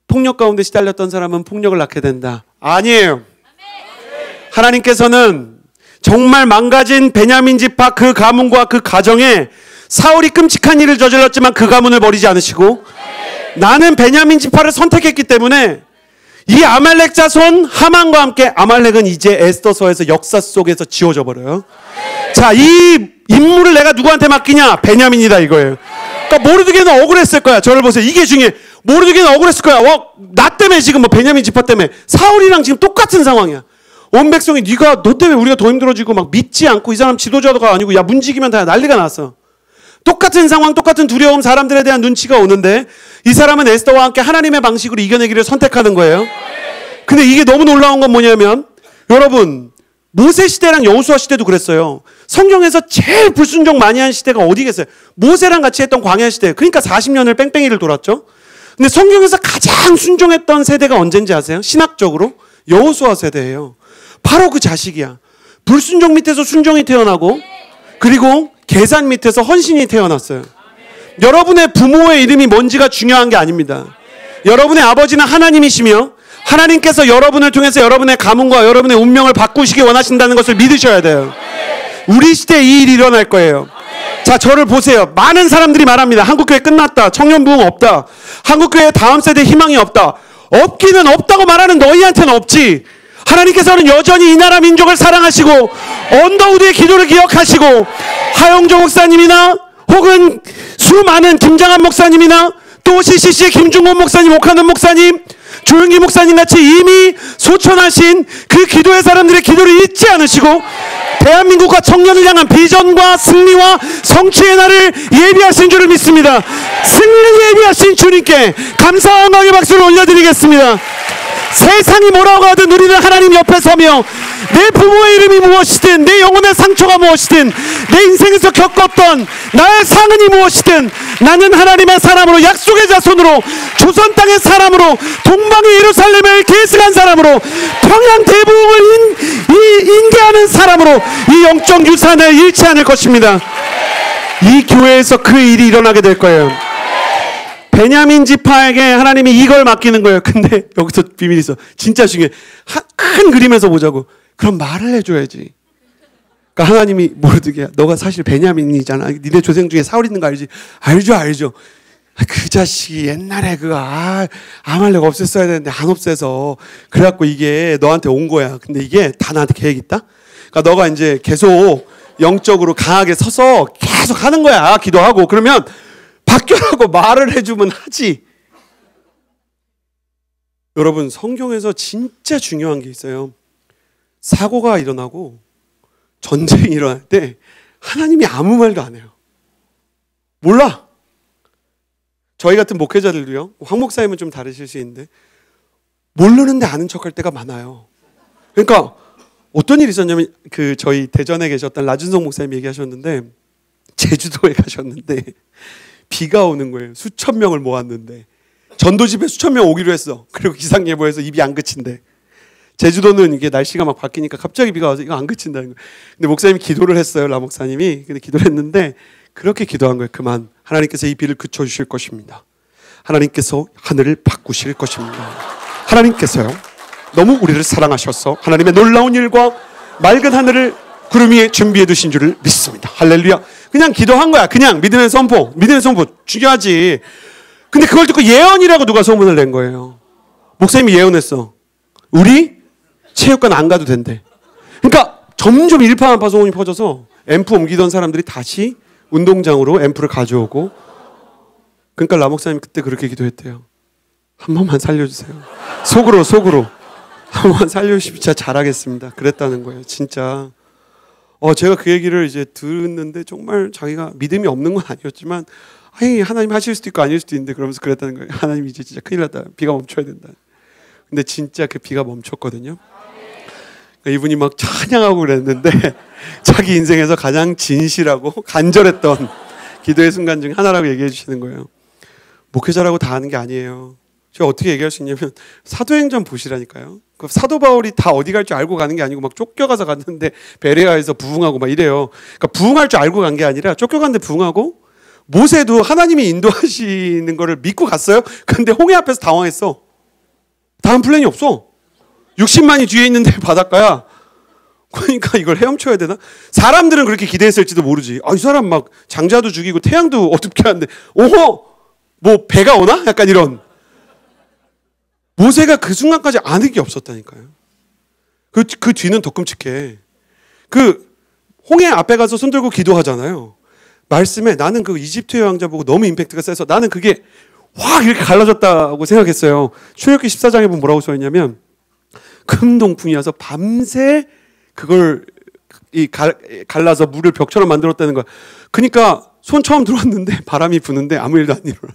폭력 가운데 시달렸던 사람은 폭력을 낳게 된다. 아니에요. 하나님께서는 정말 망가진 베냐민 지파 그 가문과 그 가정에 사울이 끔찍한 일을 저질렀지만 그 가문을 버리지 않으시고, 나는 베냐민 지파를 선택했기 때문에 이 아말렉 자손 하만과 함께, 아말렉은 이제 에스더서에서 역사 속에서 지워져 버려요. 자, 이 임무를 내가 누구한테 맡기냐? 베냐민이다 이거예요. 그러니까 모르드게는 억울했을 거야. 저를 보세요. 이게 중요해. 모르드게는 억울했을 거야. 나 때문에 지금 베냐민 지파 때문에 사울이랑 지금 똑같은 상황이야. 온 백성이 너 때문에 우리가 더 힘들어지고 막 믿지 않고 이 사람 지도자가 아니고 야 문지기면 다 난리가 났어. 똑같은 상황, 똑같은 두려움, 사람들에 대한 눈치가 오는데 이 사람은 에스더와 함께 하나님의 방식으로 이겨내기를 선택하는 거예요. 근데 이게 너무 놀라운 건 뭐냐면, 여러분, 모세 시대랑 여호수아 시대도 그랬어요. 성경에서 제일 불순종 많이 한 시대가 어디겠어요? 모세랑 같이 했던 광야 시대. 그러니까 40년을 뺑뺑이를 돌았죠. 근데 성경에서 가장 순종했던 세대가 언젠지 아세요? 신학적으로 여호수아 세대예요. 바로 그 자식이야. 불순종 밑에서 순종이 태어나고, 그리고 계산 밑에서 헌신이 태어났어요. 여러분의 부모의 이름이 뭔지가 중요한 게 아닙니다. 여러분의 아버지는 하나님이시며 하나님께서 여러분을 통해서 여러분의 가문과 여러분의 운명을 바꾸시기 원하신다는 것을 믿으셔야 돼요. 우리 시대에 이 일이 일어날 거예요. 자, 저를 보세요. 많은 사람들이 말합니다. 한국교회 끝났다. 청년부흥 없다. 한국교회 다음 세대 희망이 없다. 없기는 없다고 말하는 너희한테는 없지. 하나님께서는 여전히 이 나라 민족을 사랑하시고 언더우드의 기도를 기억하시고 하영조 목사님이나 혹은 수많은 김장한 목사님이나 또 CCC의 김중곤 목사님, 옥하는 목사님, 조영기 목사님 같이 이미 소천하신 그 기도의 사람들의 기도를 잊지 않으시고 대한민국과 청년을 향한 비전과 승리와 성취의 날을 예비하신 줄을 믿습니다. 승리를 예비하신 주님께 감사와 영광의 박수를 올려드리겠습니다. 세상이 뭐라고 하든 우리는 하나님 옆에 서며 내 부모의 이름이 무엇이든, 내 영혼의 상처가 무엇이든, 내 인생에서 겪었던 나의 상흔이 무엇이든, 나는 하나님의 사람으로, 약속의 자손으로, 조선 땅의 사람으로, 동방의 예루살렘을 계승한 사람으로, 평양 대부흥을 인계하는 사람으로 이 영적 유산을 잃지 않을 것입니다. 이 교회에서 그 일이 일어나게 될 거예요. 베냐민 지파에게 하나님이 이걸 맡기는 거예요. 근데 여기서 비밀이 있어. 진짜 중요해. 큰 그림에서 보자고. 그럼 말을 해줘야지. 그러니까 하나님이 모르드게야, 너가 사실 베냐민이잖아. 니네 조상 중에 사울 있는 거 알지? 알죠. 그 자식이 옛날에 아말렉 없앴어야 되는데 안 없애서 그래갖고 이게 너한테 온 거야. 근데 이게 다 나한테 계획 있다? 그러니까 너가 이제 계속 영적으로 강하게 서서 계속 하는 거야. 기도하고. 그러면 바뀌라고 말을 해주면 하지. 여러분, 성경에서 진짜 중요한 게 있어요. 사고가 일어나고 전쟁이 일어날 때 하나님이 아무 말도 안 해요. 몰라. 저희 같은 목회자들도요, 황 목사님은 좀 다르실 수 있는데 모르는데 아는 척할 때가 많아요. 그러니까 어떤 일이 있었냐면, 저희 대전에 계셨던 라준성 목사님이 얘기하셨는데, 제주도에 가셨는데 비가 오는 거예요. 수천 명을 모았는데 전도집에 수천 명 오기로 했어. 그리고 기상예보에서 입이 안 그친대. 제주도는 이게 날씨가 막 바뀌니까 갑자기 비가 와서 이거 안 그친다는 거예요. 근데 목사님이 기도를 했어요. 라 목사님이. 근데 기도를 했는데 그렇게 기도한 거예요. 그만. 하나님께서 이 비를 그쳐주실 것입니다. 하나님께서 하늘을 바꾸실 것입니다. 하나님께서요, 너무 우리를 사랑하셔서 하나님의 놀라운 일과 맑은 하늘을 구름 위에 준비해 두신 줄을 믿습니다. 할렐루야. 그냥 기도한 거야. 그냥 믿음의 선포. 믿음의 선포 중요하지. 근데 그걸 듣고 예언이라고 누가 소문을 낸 거예요. 목사님이 예언했어. 우리 체육관 안 가도 된대. 그러니까 점점 일파만파 소문이 퍼져서 앰프 옮기던 사람들이 다시 운동장으로 앰프를 가져오고, 그러니까 라 목사님이 그때 그렇게 기도했대요. 한 번만 살려주세요. 속으로 한 번만 살려주시면 진짜 잘하겠습니다. 그랬다는 거예요. 진짜. 제가 그 얘기를 이제 듣는데 정말 자기가 믿음이 없는 건 아니었지만, 하나님 하실 수도 있고 아닐 수도 있는데, 그러면서 그랬다는 거예요. 하나님 이제 진짜 큰일 났다. 비가 멈춰야 된다. 근데 진짜 그 비가 멈췄거든요. 그러니까 이분이 막 찬양하고 그랬는데 자기 인생에서 가장 진실하고 간절했던 기도의 순간 중 하나라고 얘기해 주시는 거예요. 목회자라고 다 아는 게 아니에요. 제가 어떻게 얘기할 수 있냐면, 사도행전 보시라니까요. 그 사도 바울이 다 어디 갈 줄 알고 가는 게 아니고 막 쫓겨가서 갔는데 베레아에서 부흥하고 막 이래요. 그러니까 부흥할 줄 알고 간 게 아니라 쫓겨갔는데 부흥하고, 모세도 하나님이 인도하시는 거를 믿고 갔어요. 근데 홍해 앞에서 당황했어. 다음 플랜이 없어. 60만이 뒤에 있는데 바닷가야. 그러니까 이걸 헤엄쳐야 되나? 사람들은 그렇게 기대했을지도 모르지. 이 사람 막 장자도 죽이고 태양도 어둡게 하는데, 뭐 배가 오나? 약간 이런. 모세가 그 순간까지 아는 게 없었다니까요. 그 뒤는 더 끔찍해. 홍해 앞에 가서 손 들고 기도하잖아요. 말씀에 나는 그 이집트의 왕자 보고 너무 임팩트가 세서 나는 그게 확 이렇게 갈라졌다고 생각했어요. 출애굽기 14장에 보면 뭐라고 써있냐면, 큰 동풍이 와서 밤새 그걸 갈라서 물을 벽처럼 만들었다는 거야. 그러니까 손 처음 들어왔는데 바람이 부는데 아무 일도 안 일어나.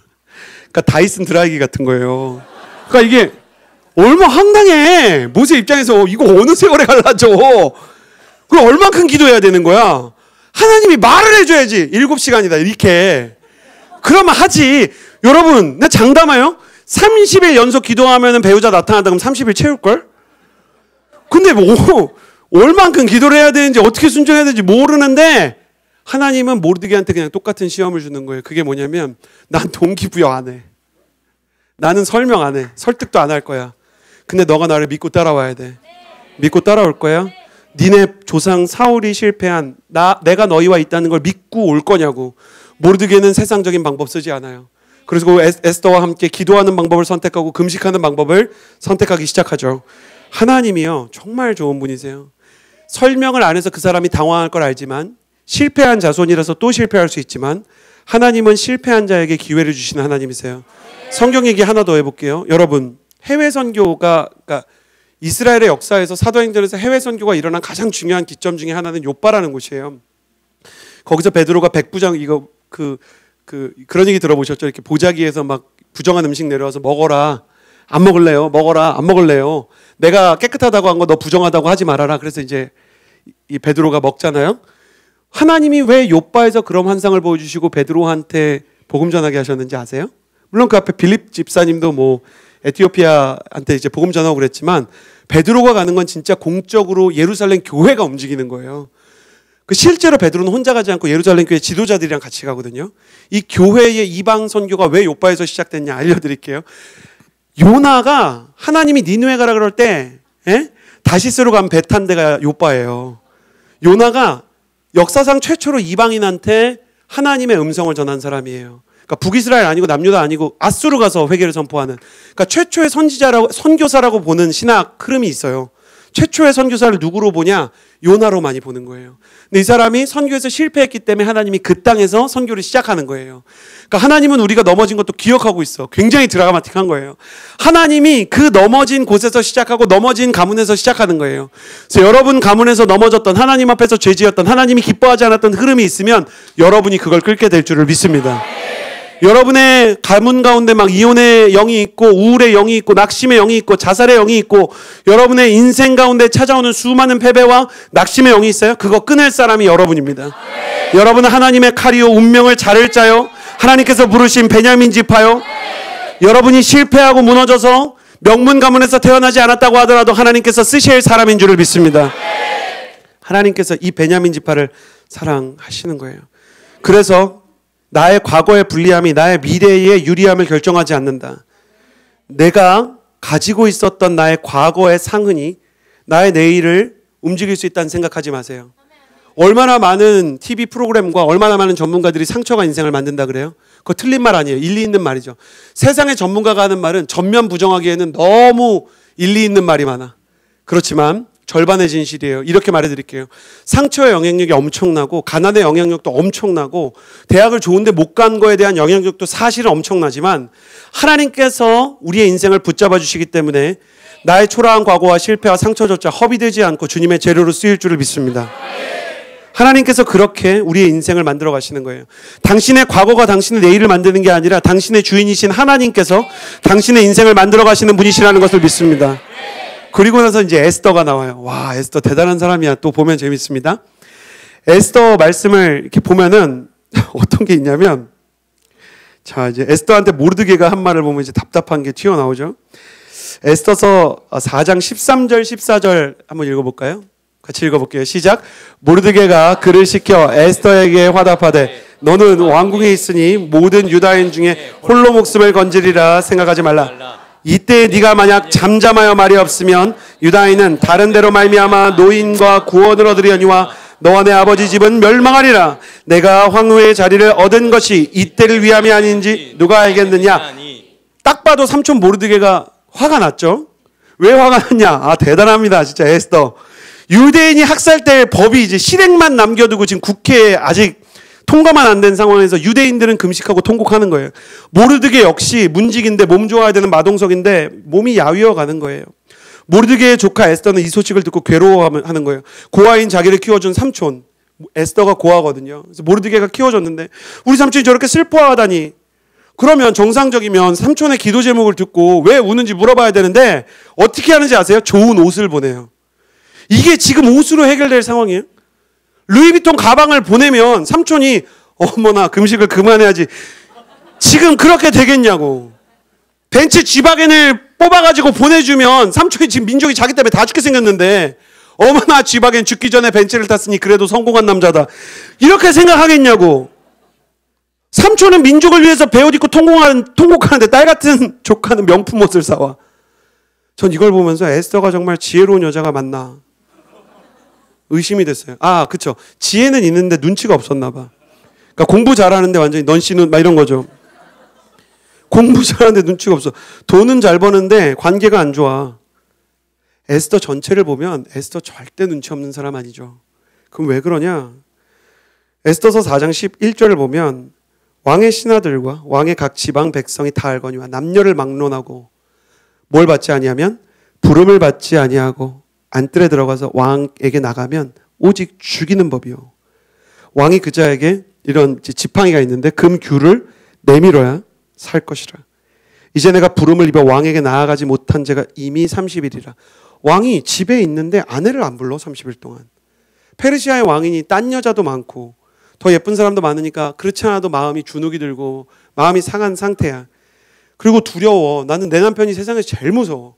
그러니까 다이슨 드라이기 같은 거예요. 그러니까 이게 얼마 황당해. 모세 입장에서 이거 어느 세월에 갈라져. 그럼 얼만큼 기도해야 되는 거야. 하나님이 말을 해줘야지. 7시간이다 이렇게. 그러면 하지. 여러분, 나 장담해요. 30일 연속 기도하면 배우자 나타난다 그럼 30일 채울걸? 근데 얼만큼 기도를 해야 되는지 어떻게 순종해야 되는지 모르는데, 하나님은 모르드게한테 그냥 똑같은 시험을 주는 거예요. 그게 뭐냐면, 난 동기부여 안 해. 나는 설명 안 해. 설득도 안 할 거야. 근데 너가 나를 믿고 따라와야 돼. 믿고 따라올 거야? 니네 조상 사울이 실패한 내가 너희와 있다는 걸 믿고 올 거냐고. 모르드게는 세상적인 방법 쓰지 않아요. 그래서 에스더와 함께 기도하는 방법을 선택하고 금식하는 방법을 선택하기 시작하죠. 하나님이요, 정말 좋은 분이세요. 설명을 안 해서 그 사람이 당황할 걸 알지만, 실패한 자손이라서 또 실패할 수 있지만, 하나님은 실패한 자에게 기회를 주시는 하나님이세요. 성경 얘기 하나 더 해볼게요. 여러분, 해외 선교가, 그러니까 이스라엘의 역사에서 사도행전에서 해외 선교가 일어난 가장 중요한 기점 중에 하나는 요빠라는 곳이에요. 거기서 베드로가 백부장 그런 얘기 들어보셨죠? 이렇게 보자기에서 막 부정한 음식 내려와서 먹어라. 안 먹을래요. 먹어라. 안 먹을래요. 내가 깨끗하다고 한 거 너 부정하다고 하지 말아라. 그래서 이제 이 베드로가 먹잖아요. 하나님이 왜 욥바에서 그런 환상을 보여주시고 베드로한테 복음 전하게 하셨는지 아세요? 물론 그 앞에 빌립 집사님도 뭐 에티오피아한테 이제 복음 전하고 그랬지만 베드로가 가는 건 진짜 공적으로 예루살렘 교회가 움직이는 거예요. 그 실제로 베드로는 혼자 가지 않고 예루살렘 교회 지도자들이랑 같이 가거든요. 이 교회의 이방 선교가 왜 욥바에서 시작됐냐 알려드릴게요. 요나가 하나님이 니느웨 가라 그럴 때 다시스로 간 배 탄 데가 욥바예요. 요나가 역사상 최초로 이방인한테 하나님의 음성을 전한 사람이에요. 그러니까 북이스라엘 아니고 남유다 아니고 아수르 가서 회개를 선포하는, 그러니까 최초의 선지자라고 선교사라고 보는 신학 흐름이 있어요. 최초의 선교사를 누구로 보냐? 요나로 많이 보는 거예요. 근데 이 사람이 선교에서 실패했기 때문에 하나님이 그 땅에서 선교를 시작하는 거예요. 그러니까 하나님은 우리가 넘어진 것도 기억하고 있어. 굉장히 드라마틱한 거예요. 하나님이 그 넘어진 곳에서 시작하고 넘어진 가문에서 시작하는 거예요. 그래서 여러분 가문에서 넘어졌던, 하나님 앞에서 죄지었던, 하나님이 기뻐하지 않았던 흐름이 있으면 여러분이 그걸 끌게 될 줄을 믿습니다. 여러분의 가문 가운데 막 이혼의 영이 있고 우울의 영이 있고 낙심의 영이 있고 자살의 영이 있고 여러분의 인생 가운데 찾아오는 수많은 패배와 낙심의 영이 있어요. 그거 끊을 사람이 여러분입니다. 여러분은 하나님의 칼이요 운명을 자를 자요 하나님께서 부르신 베냐민 지파요. 여러분이 실패하고 무너져서 명문 가문에서 태어나지 않았다고 하더라도 하나님께서 쓰실 사람인 줄을 믿습니다. 하나님께서 이 베냐민 지파를 사랑하시는 거예요. 그래서 나의 과거의 불리함이 나의 미래의 유리함을 결정하지 않는다. 내가 가지고 있었던 나의 과거의 상흔이 나의 내일을 움직일 수 있다는 생각하지 마세요. 얼마나 많은 TV 프로그램과 얼마나 많은 전문가들이 상처가 인생을 만든다 그래요? 그거 틀린 말 아니에요. 일리 있는 말이죠. 세상의 전문가가 하는 말은 전면 부정하기에는 너무 일리 있는 말이 많아. 그렇지만 절반의 진실이에요. 이렇게 말해드릴게요. 상처의 영향력이 엄청나고 가난의 영향력도 엄청나고 대학을 좋은데 못 간 거에 대한 영향력도 사실은 엄청나지만 하나님께서 우리의 인생을 붙잡아 주시기 때문에 나의 초라한 과거와 실패와 상처조차 허비되지 않고 주님의 재료로 쓰일 줄을 믿습니다. 하나님께서 그렇게 우리의 인생을 만들어 가시는 거예요. 당신의 과거가 당신의 내일을 만드는 게 아니라 당신의 주인이신 하나님께서 당신의 인생을 만들어 가시는 분이시라는 것을 믿습니다. 그리고 나서 이제 에스더가 나와요. 와, 에스더 대단한 사람이야. 또 보면 재밌습니다. 에스더 말씀을 이렇게 보면은 어떤 게 있냐면, 자, 이제 에스더한테 모르드게가 한 말을 보면 이제 답답한 게 튀어나오죠. 에스더서 4장 13절 14절 한번 읽어볼까요? 같이 읽어볼게요. 시작. 모르드게가 그를 시켜 에스더에게 화답하되 너는 왕궁에 있으니 모든 유다인 중에 홀로 목숨을 건지리라 생각하지 말라. 이때 네가 만약 잠잠하여 말이 없으면 유다인은 다른 데로 말미암아 노인과 구원을 얻으려니와 너와 내 아버지 집은 멸망하리라. 내가 황후의 자리를 얻은 것이 이때를 위함이 아닌지 누가 알겠느냐. 딱 봐도 삼촌 모르드게가 화가 났죠. 왜 화가 났냐. 아, 대단합니다. 진짜 에스더. 유대인이 학살될 법이 이제 실행만 남겨두고 지금 국회에 아직 통과만 안 된 상황에서 유대인들은 금식하고 통곡하는 거예요. 모르드게 역시 문직인데 몸 좋아야 되는 마동석인데 몸이 야위어 가는 거예요. 모르드게의 조카 에스더는 이 소식을 듣고 괴로워하는 거예요. 고아인 자기를 키워준 삼촌. 에스더가 고아거든요. 그래서 모르드게가 키워줬는데 우리 삼촌이 저렇게 슬퍼하다니. 그러면 정상적이면 삼촌의 기도 제목을 듣고 왜 우는지 물어봐야 되는데 어떻게 하는지 아세요? 좋은 옷을 보내요. 이게 지금 옷으로 해결될 상황이에요. 루이비통 가방을 보내면 삼촌이 어머나 금식을 그만해야지. 지금 그렇게 되겠냐고. 벤츠 G바겐을 뽑아가지고 보내주면 삼촌이 지금 민족이 자기 때문에 다 죽게 생겼는데 어머나 G바겐 죽기 전에 벤츠를 탔으니 그래도 성공한 남자다. 이렇게 생각하겠냐고. 삼촌은 민족을 위해서 배옷 입고 통곡하는데 딸 같은 조카는 명품 옷을 사와. 전 이걸 보면서 에스더가 정말 지혜로운 여자가 맞나 의심이 됐어요. 아, 그쵸. 지혜는 있는데 눈치가 없었나 봐. 그러니까 공부 잘하는데 완전히 넌씨는 막 이런 거죠. 공부 잘하는데 눈치가 없어. 돈은 잘 버는데 관계가 안 좋아. 에스더 전체를 보면 에스더 절대 눈치 없는 사람 아니죠. 그럼 왜 그러냐? 에스더서 4장 11절을 보면 왕의 신하들과 왕의 각 지방 백성이 다 알거니와 남녀를 막론하고 뭘 받지 아니하면 부름을 받지 아니하고 안뜰에 들어가서 왕에게 나가면 오직 죽이는 법이요. 왕이 그자에게 이런 지팡이가 있는데 금규를 내밀어야 살 것이라. 이제 내가 부름을 입어 왕에게 나아가지 못한 지가 이미 30일이라. 왕이 집에 있는데 아내를 안 불러 30일 동안. 페르시아의 왕이니 딴 여자도 많고 더 예쁜 사람도 많으니까 그렇지 않아도 마음이 주눅이 들고 마음이 상한 상태야. 그리고 두려워. 나는 내 남편이 세상에서 제일 무서워.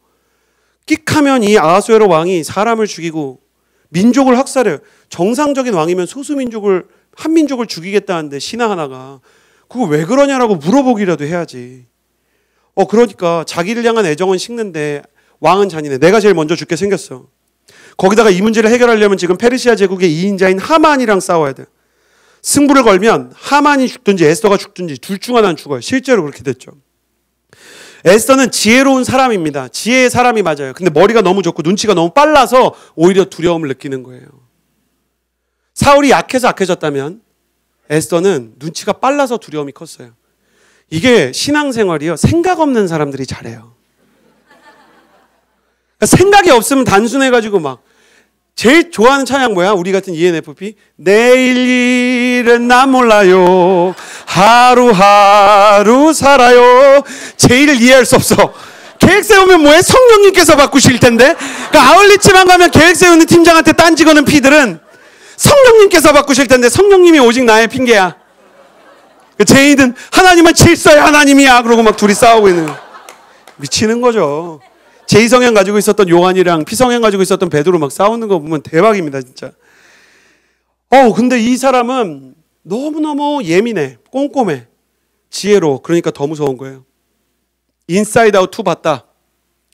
끽하면 이 아하수에로 왕이 사람을 죽이고 민족을 학살해요. 정상적인 왕이면 소수민족을 한 민족을 죽이겠다는데 신하 하나가 그거 왜 그러냐라고 물어보기라도 해야지. 그러니까 자기를 향한 애정은 식는데 왕은 잔인해. 내가 제일 먼저 죽게 생겼어. 거기다가 이 문제를 해결하려면 지금 페르시아 제국의 2인자인 하만이랑 싸워야 돼. 승부를 걸면 하만이 죽든지 에스더가 죽든지 둘 중 하나는 죽어요. 실제로 그렇게 됐죠. 에스더는 지혜로운 사람입니다. 지혜의 사람이 맞아요. 근데 머리가 너무 좋고 눈치가 너무 빨라서 오히려 두려움을 느끼는 거예요. 사울이 약해서 악해졌다면 에스더는 눈치가 빨라서 두려움이 컸어요. 이게 신앙생활이요. 생각 없는 사람들이 잘해요. 생각이 없으면 단순해가지고 막 제일 좋아하는 찬양 뭐야? 우리 같은 ENFP 내일 일은 난 몰라요. 하루하루 살아요. 제일을 이해할 수 없어. 계획 세우면 뭐해? 성령님께서 바꾸실 텐데. 그러니까 아울렛지만 가면 계획 세우는 팀장한테 딴지 거는 피들은 성령님께서 바꾸실 텐데 성령님이 오직 나의 핑계야. 제이든 하나님은 질서의 하나님이야. 그러고 막 둘이 싸우고 있는 거야. 미치는 거죠. 제2성향 가지고 있었던 요한이랑 P성향 가지고 있었던 베드로 막 싸우는 거 보면 대박입니다, 진짜. 근데 이 사람은 너무너무 예민해, 꼼꼼해, 지혜로워. 그러니까 더 무서운 거예요. 인사이드 아웃 2 봤다.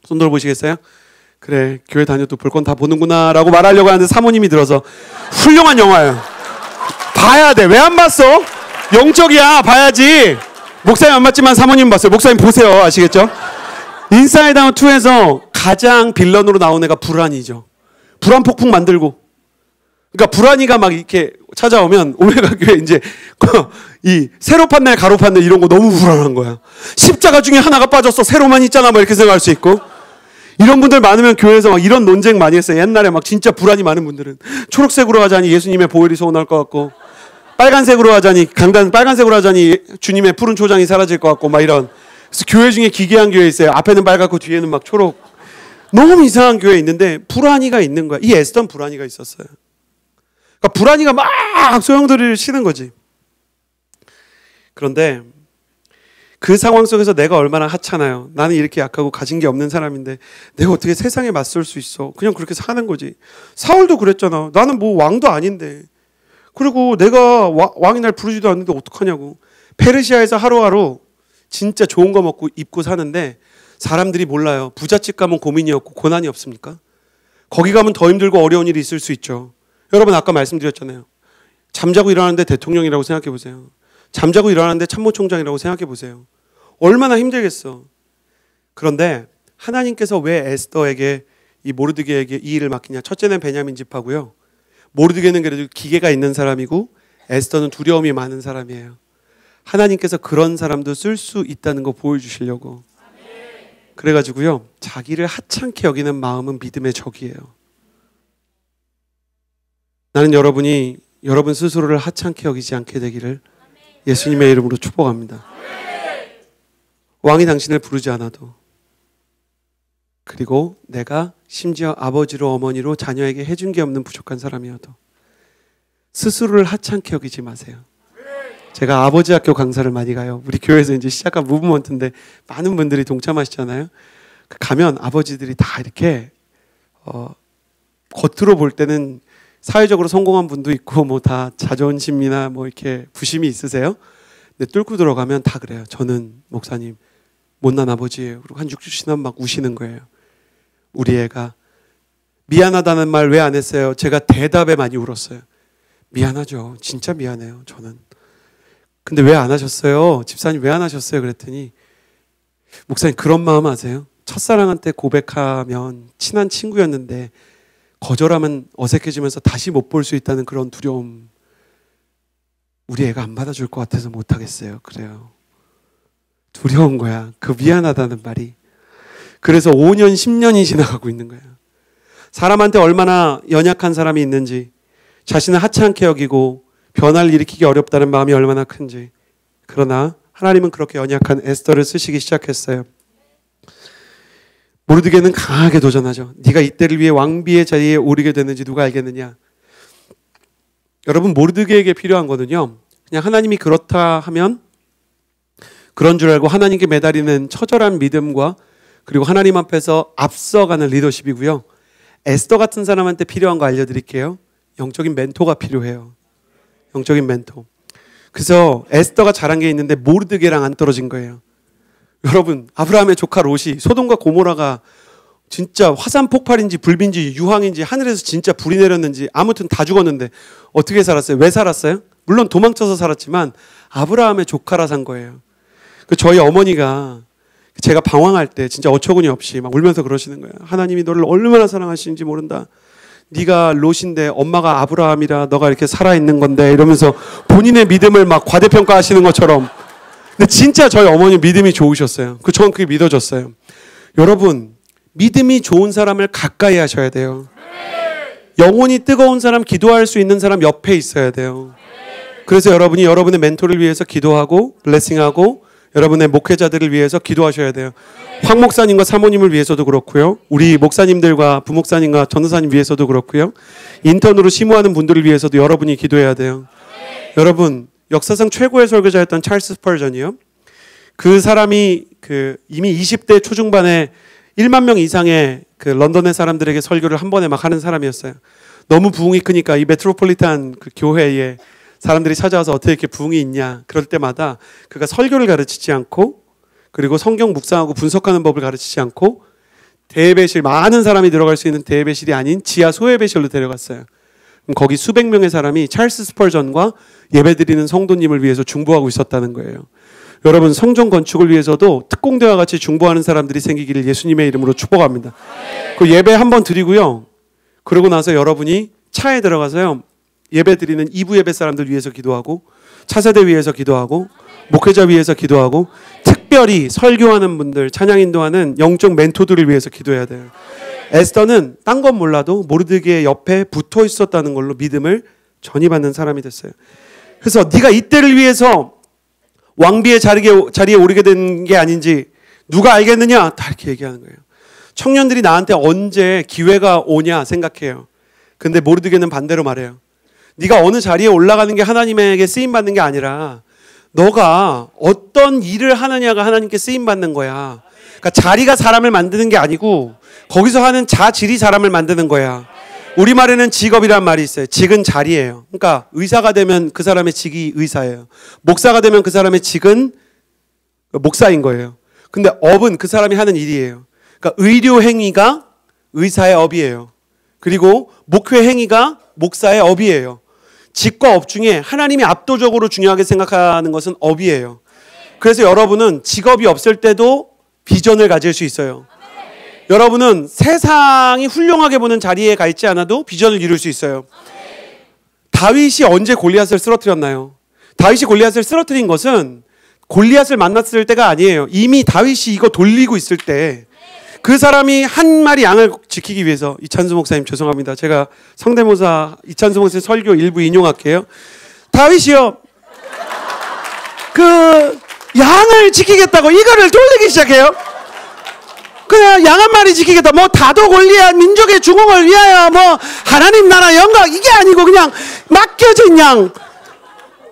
손 들어보시겠어요? 그래, 교회 다녀도 볼 건 다 보는구나 라고 말하려고 하는데 사모님이 들어서 훌륭한 영화예요. 봐야 돼. 왜 안 봤어? 영적이야. 봐야지. 목사님 안 봤지만 사모님 봤어요. 목사님 보세요. 아시겠죠? 인사이드 아웃 2에서 가장 빌런으로 나온 애가 불안이죠. 불안 폭풍 만들고. 그러니까 불안이가 막 이렇게 찾아오면 오메가 교회 이제 이 세로 판넬 가로 판넬 이런 거 너무 불안한 거야. 십자가 중에 하나가 빠졌어. 세로만 있잖아. 뭐 이렇게 생각할 수 있고. 이런 분들 많으면 교회에서 막 이런 논쟁 많이 했어요. 옛날에 막 진짜 불안이 많은 분들은 초록색으로 하자니 예수님의 보혈이 소원할 것 같고, 빨간색으로 하자니 빨간색으로 하자니 주님의 푸른 초장이 사라질 것 같고 막 이런. 그래서 교회 중에 기괴한 교회 있어요. 앞에는 빨갛고 뒤에는 막 초록. 너무 이상한 교회 있는데 불안이가 있는 거야. 이 에스더는 불안이가 있었어요. 그러니까 불안이가 막 소용돌이를 치는 거지. 그런데 그 상황 속에서 내가 얼마나 하찮아요. 나는 이렇게 약하고 가진 게 없는 사람인데 내가 어떻게 세상에 맞설 수 있어. 그냥 그렇게 사는 거지. 사울도 그랬잖아. 나는 뭐 왕도 아닌데. 그리고 내가 왕이 날 부르지도 않는데 어떡하냐고. 페르시아에서 하루하루 진짜 좋은 거 먹고 입고 사는데 사람들이 몰라요. 부잣집 가면 고민이 없고 고난이 없습니까? 거기 가면 더 힘들고 어려운 일이 있을 수 있죠. 여러분 아까 말씀드렸잖아요. 잠자고 일어나는데 대통령이라고 생각해 보세요. 잠자고 일어나는데 참모총장이라고 생각해 보세요. 얼마나 힘들겠어. 그런데 하나님께서 왜 에스더에게 이 모르드게에게 이 일을 맡기냐. 첫째는 베냐민 집하고요. 모르드게는 그래도 기계가 있는 사람이고 에스더는 두려움이 많은 사람이에요. 하나님께서 그런 사람도 쓸 수 있다는 거 보여주시려고. 그래가지고요. 자기를 하찮게 여기는 마음은 믿음의 적이에요. 나는 여러분이 여러분 스스로를 하찮게 여기지 않게 되기를 예수님의 이름으로 축복합니다. 왕이 당신을 부르지 않아도, 그리고 내가 심지어 아버지로 어머니로 자녀에게 해준 게 없는 부족한 사람이어도 스스로를 하찮게 여기지 마세요. 제가 아버지 학교 강사를 많이 가요. 우리 교회에서 이제 시작한 무브먼트인데 많은 분들이 동참하시잖아요. 가면 아버지들이 다 이렇게 겉으로 볼 때는 사회적으로 성공한 분도 있고 뭐 다 자존심이나 뭐 이렇게 부심이 있으세요. 근데 뚫고 들어가면 다 그래요. 저는 목사님 못난 아버지예요. 그리고 한 6주 지나면 막 우시는 거예요. 우리 애가 미안하다는 말 왜 안 했어요? 제가 대답에 많이 울었어요. 미안하죠. 진짜 미안해요. 저는. 근데 왜 안 하셨어요? 집사님 왜 안 하셨어요? 그랬더니 목사님 그런 마음 아세요? 첫사랑한테 고백하면 친한 친구였는데 거절하면 어색해지면서 다시 못 볼 수 있다는 그런 두려움. 우리 애가 안 받아줄 것 같아서 못 하겠어요. 그래요. 두려운 거야. 그 미안하다는 말이. 그래서 5년, 10년이 지나가고 있는 거예요. 사람한테 얼마나 연약한 사람이 있는지, 자신을 하찮게 여기고 변화를 일으키기 어렵다는 마음이 얼마나 큰지. 그러나 하나님은 그렇게 연약한 에스더를 쓰시기 시작했어요. 모르드게는 강하게 도전하죠. 네가 이때를 위해 왕비의 자리에 오르게 되는지 누가 알겠느냐. 여러분, 모르드게에게 필요한 거는요, 그냥 하나님이 그렇다 하면 그런 줄 알고 하나님께 매달리는 처절한 믿음과 그리고 하나님 앞에서 앞서가는 리더십이고요. 에스더 같은 사람한테 필요한 거 알려드릴게요. 영적인 멘토가 필요해요. 영적인 멘토. 그래서 에스더가 잘한 게 있는데 모르드게랑 안 떨어진 거예요. 여러분, 아브라함의 조카 롯이 소돔과 고모라가 진짜 화산 폭발인지 불빈지 유황인지 하늘에서 진짜 불이 내렸는지 아무튼 다 죽었는데 어떻게 살았어요? 왜 살았어요? 물론 도망쳐서 살았지만 아브라함의 조카라 산 거예요. 저희 어머니가 제가 방황할 때 진짜 어처구니 없이 막 울면서 그러시는 거예요. 하나님이 너를 얼마나 사랑하시는지 모른다. 네가 롯인데 엄마가 아브라함이라 너가 이렇게 살아있는 건데 이러면서 본인의 믿음을 막 과대평가하시는 것처럼. 근데 진짜 저희 어머니 믿음이 좋으셨어요. 저는 그게 믿어졌어요. 여러분, 믿음이 좋은 사람을 가까이 하셔야 돼요. 영혼이 뜨거운 사람, 기도할 수 있는 사람 옆에 있어야 돼요. 그래서 여러분이 여러분의 멘토를 위해서 기도하고 블레싱하고 여러분의 목회자들을 위해서 기도하셔야 돼요. 황 목사님과 사모님을 위해서도 그렇고요. 우리 목사님들과 부목사님과 전도사님 위해서도 그렇고요. 인턴으로 심우하는 분들을 위해서도 여러분이 기도해야 돼요. 여러분, 역사상 최고의 설교자였던 찰스 스펄전이요. 그 사람이 이미 20대 초중반에 1만 명 이상의 런던의 사람들에게 설교를 한 번에 막 하는 사람이었어요. 너무 부흥이 크니까 이 메트로폴리탄 교회에 사람들이 찾아와서 어떻게 이렇게 부흥이 있냐. 그럴 때마다 그가 설교를 가르치지 않고 그리고 성경 묵상하고 분석하는 법을 가르치지 않고 대예배실, 많은 사람이 들어갈 수 있는 대예배실이 아닌 지하 소예배실로 데려갔어요. 그럼 거기 수백 명의 사람이 찰스 스펄전과 예배드리는 성도님을 위해서 중보하고 있었다는 거예요. 여러분, 성전 건축을 위해서도 특공대와 같이 중보하는 사람들이 생기기를 예수님의 이름으로 축복합니다. 그 예배 한번 드리고요. 그러고 나서 여러분이 차에 들어가서요. 예배 드리는 2부 예배 사람들 위해서 기도하고 차세대 위해서 기도하고 목회자 위해서 기도하고 특별히 설교하는 분들, 찬양 인도하는 영적 멘토들을 위해서 기도해야 돼요. 에스더는 딴 건 몰라도 모르드게 옆에 붙어 있었다는 걸로 믿음을 전이받는 사람이 됐어요. 그래서 네가 이때를 위해서 왕비의 자리에 오르게 된 게 아닌지 누가 알겠느냐? 다 이렇게 얘기하는 거예요. 청년들이 나한테 언제 기회가 오냐 생각해요. 근데 모르드게는 반대로 말해요. 네가 어느 자리에 올라가는 게 하나님에게 쓰임받는 게 아니라 너가 어떤 일을 하느냐가 하나님께 쓰임받는 거야. 그러니까 자리가 사람을 만드는 게 아니고 거기서 하는 자질이 사람을 만드는 거야. 우리말에는 직업이란 말이 있어요. 직은 자리예요. 그러니까 의사가 되면 그 사람의 직이 의사예요. 목사가 되면 그 사람의 직은 목사인 거예요. 근데 업은 그 사람이 하는 일이에요. 그러니까 의료 행위가 의사의 업이에요. 그리고 목회 행위가 목사의 업이에요. 직과 업 중에 하나님이 압도적으로 중요하게 생각하는 것은 업이에요. 그래서 여러분은 직업이 없을 때도 비전을 가질 수 있어요. 여러분은 세상이 훌륭하게 보는 자리에 가 있지 않아도 비전을 이룰 수 있어요. 다윗이 언제 골리앗을 쓰러뜨렸나요? 다윗이 골리앗을 쓰러뜨린 것은 골리앗을 만났을 때가 아니에요. 이미 다윗이 이거 돌리고 있을 때 그 사람이 한 마리 양을 지키기 위해서, 이찬수 목사님 죄송합니다. 제가 성대모사 이찬수 목사님 설교 일부 인용할게요. 다윗이요, 그 양을 지키겠다고 이거를 돌리기 시작해요. 그냥 양 한 마리 지키겠다. 뭐 다도 골리앗, 민족의 중흥을 위하여 뭐 하나님 나라 영광, 이게 아니고 그냥 맡겨진 양.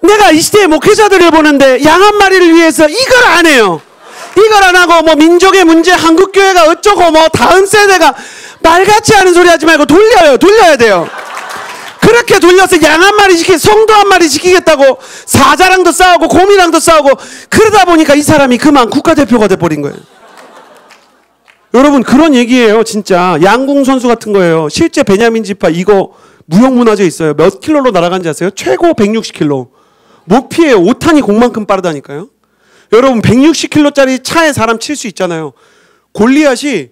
내가 이 시대의 목회자들을 보는데 양 한 마리를 위해서 이걸 안 해요. 이걸 안 하고 뭐 민족의 문제, 한국교회가 어쩌고 뭐 다음 세대가 말같지 않은 소리 하지 말고 돌려야 돼요. 그렇게 돌려서 양 한 마리 성도 한 마리 지키겠다고 사자랑도 싸우고 곰이랑도 싸우고 그러다 보니까 이 사람이 그만 국가대표가 돼버린 거예요. 여러분, 그런 얘기예요. 진짜 양궁 선수 같은 거예요. 실제 베냐민 지파 이거 무형문화재 있어요. 몇 킬로로 날아간지 아세요? 최고 160킬로. 못 피해요. 5탄이 공만큼 빠르다니까요. 여러분, 160킬로짜리 차에 사람 칠 수 있잖아요. 골리앗이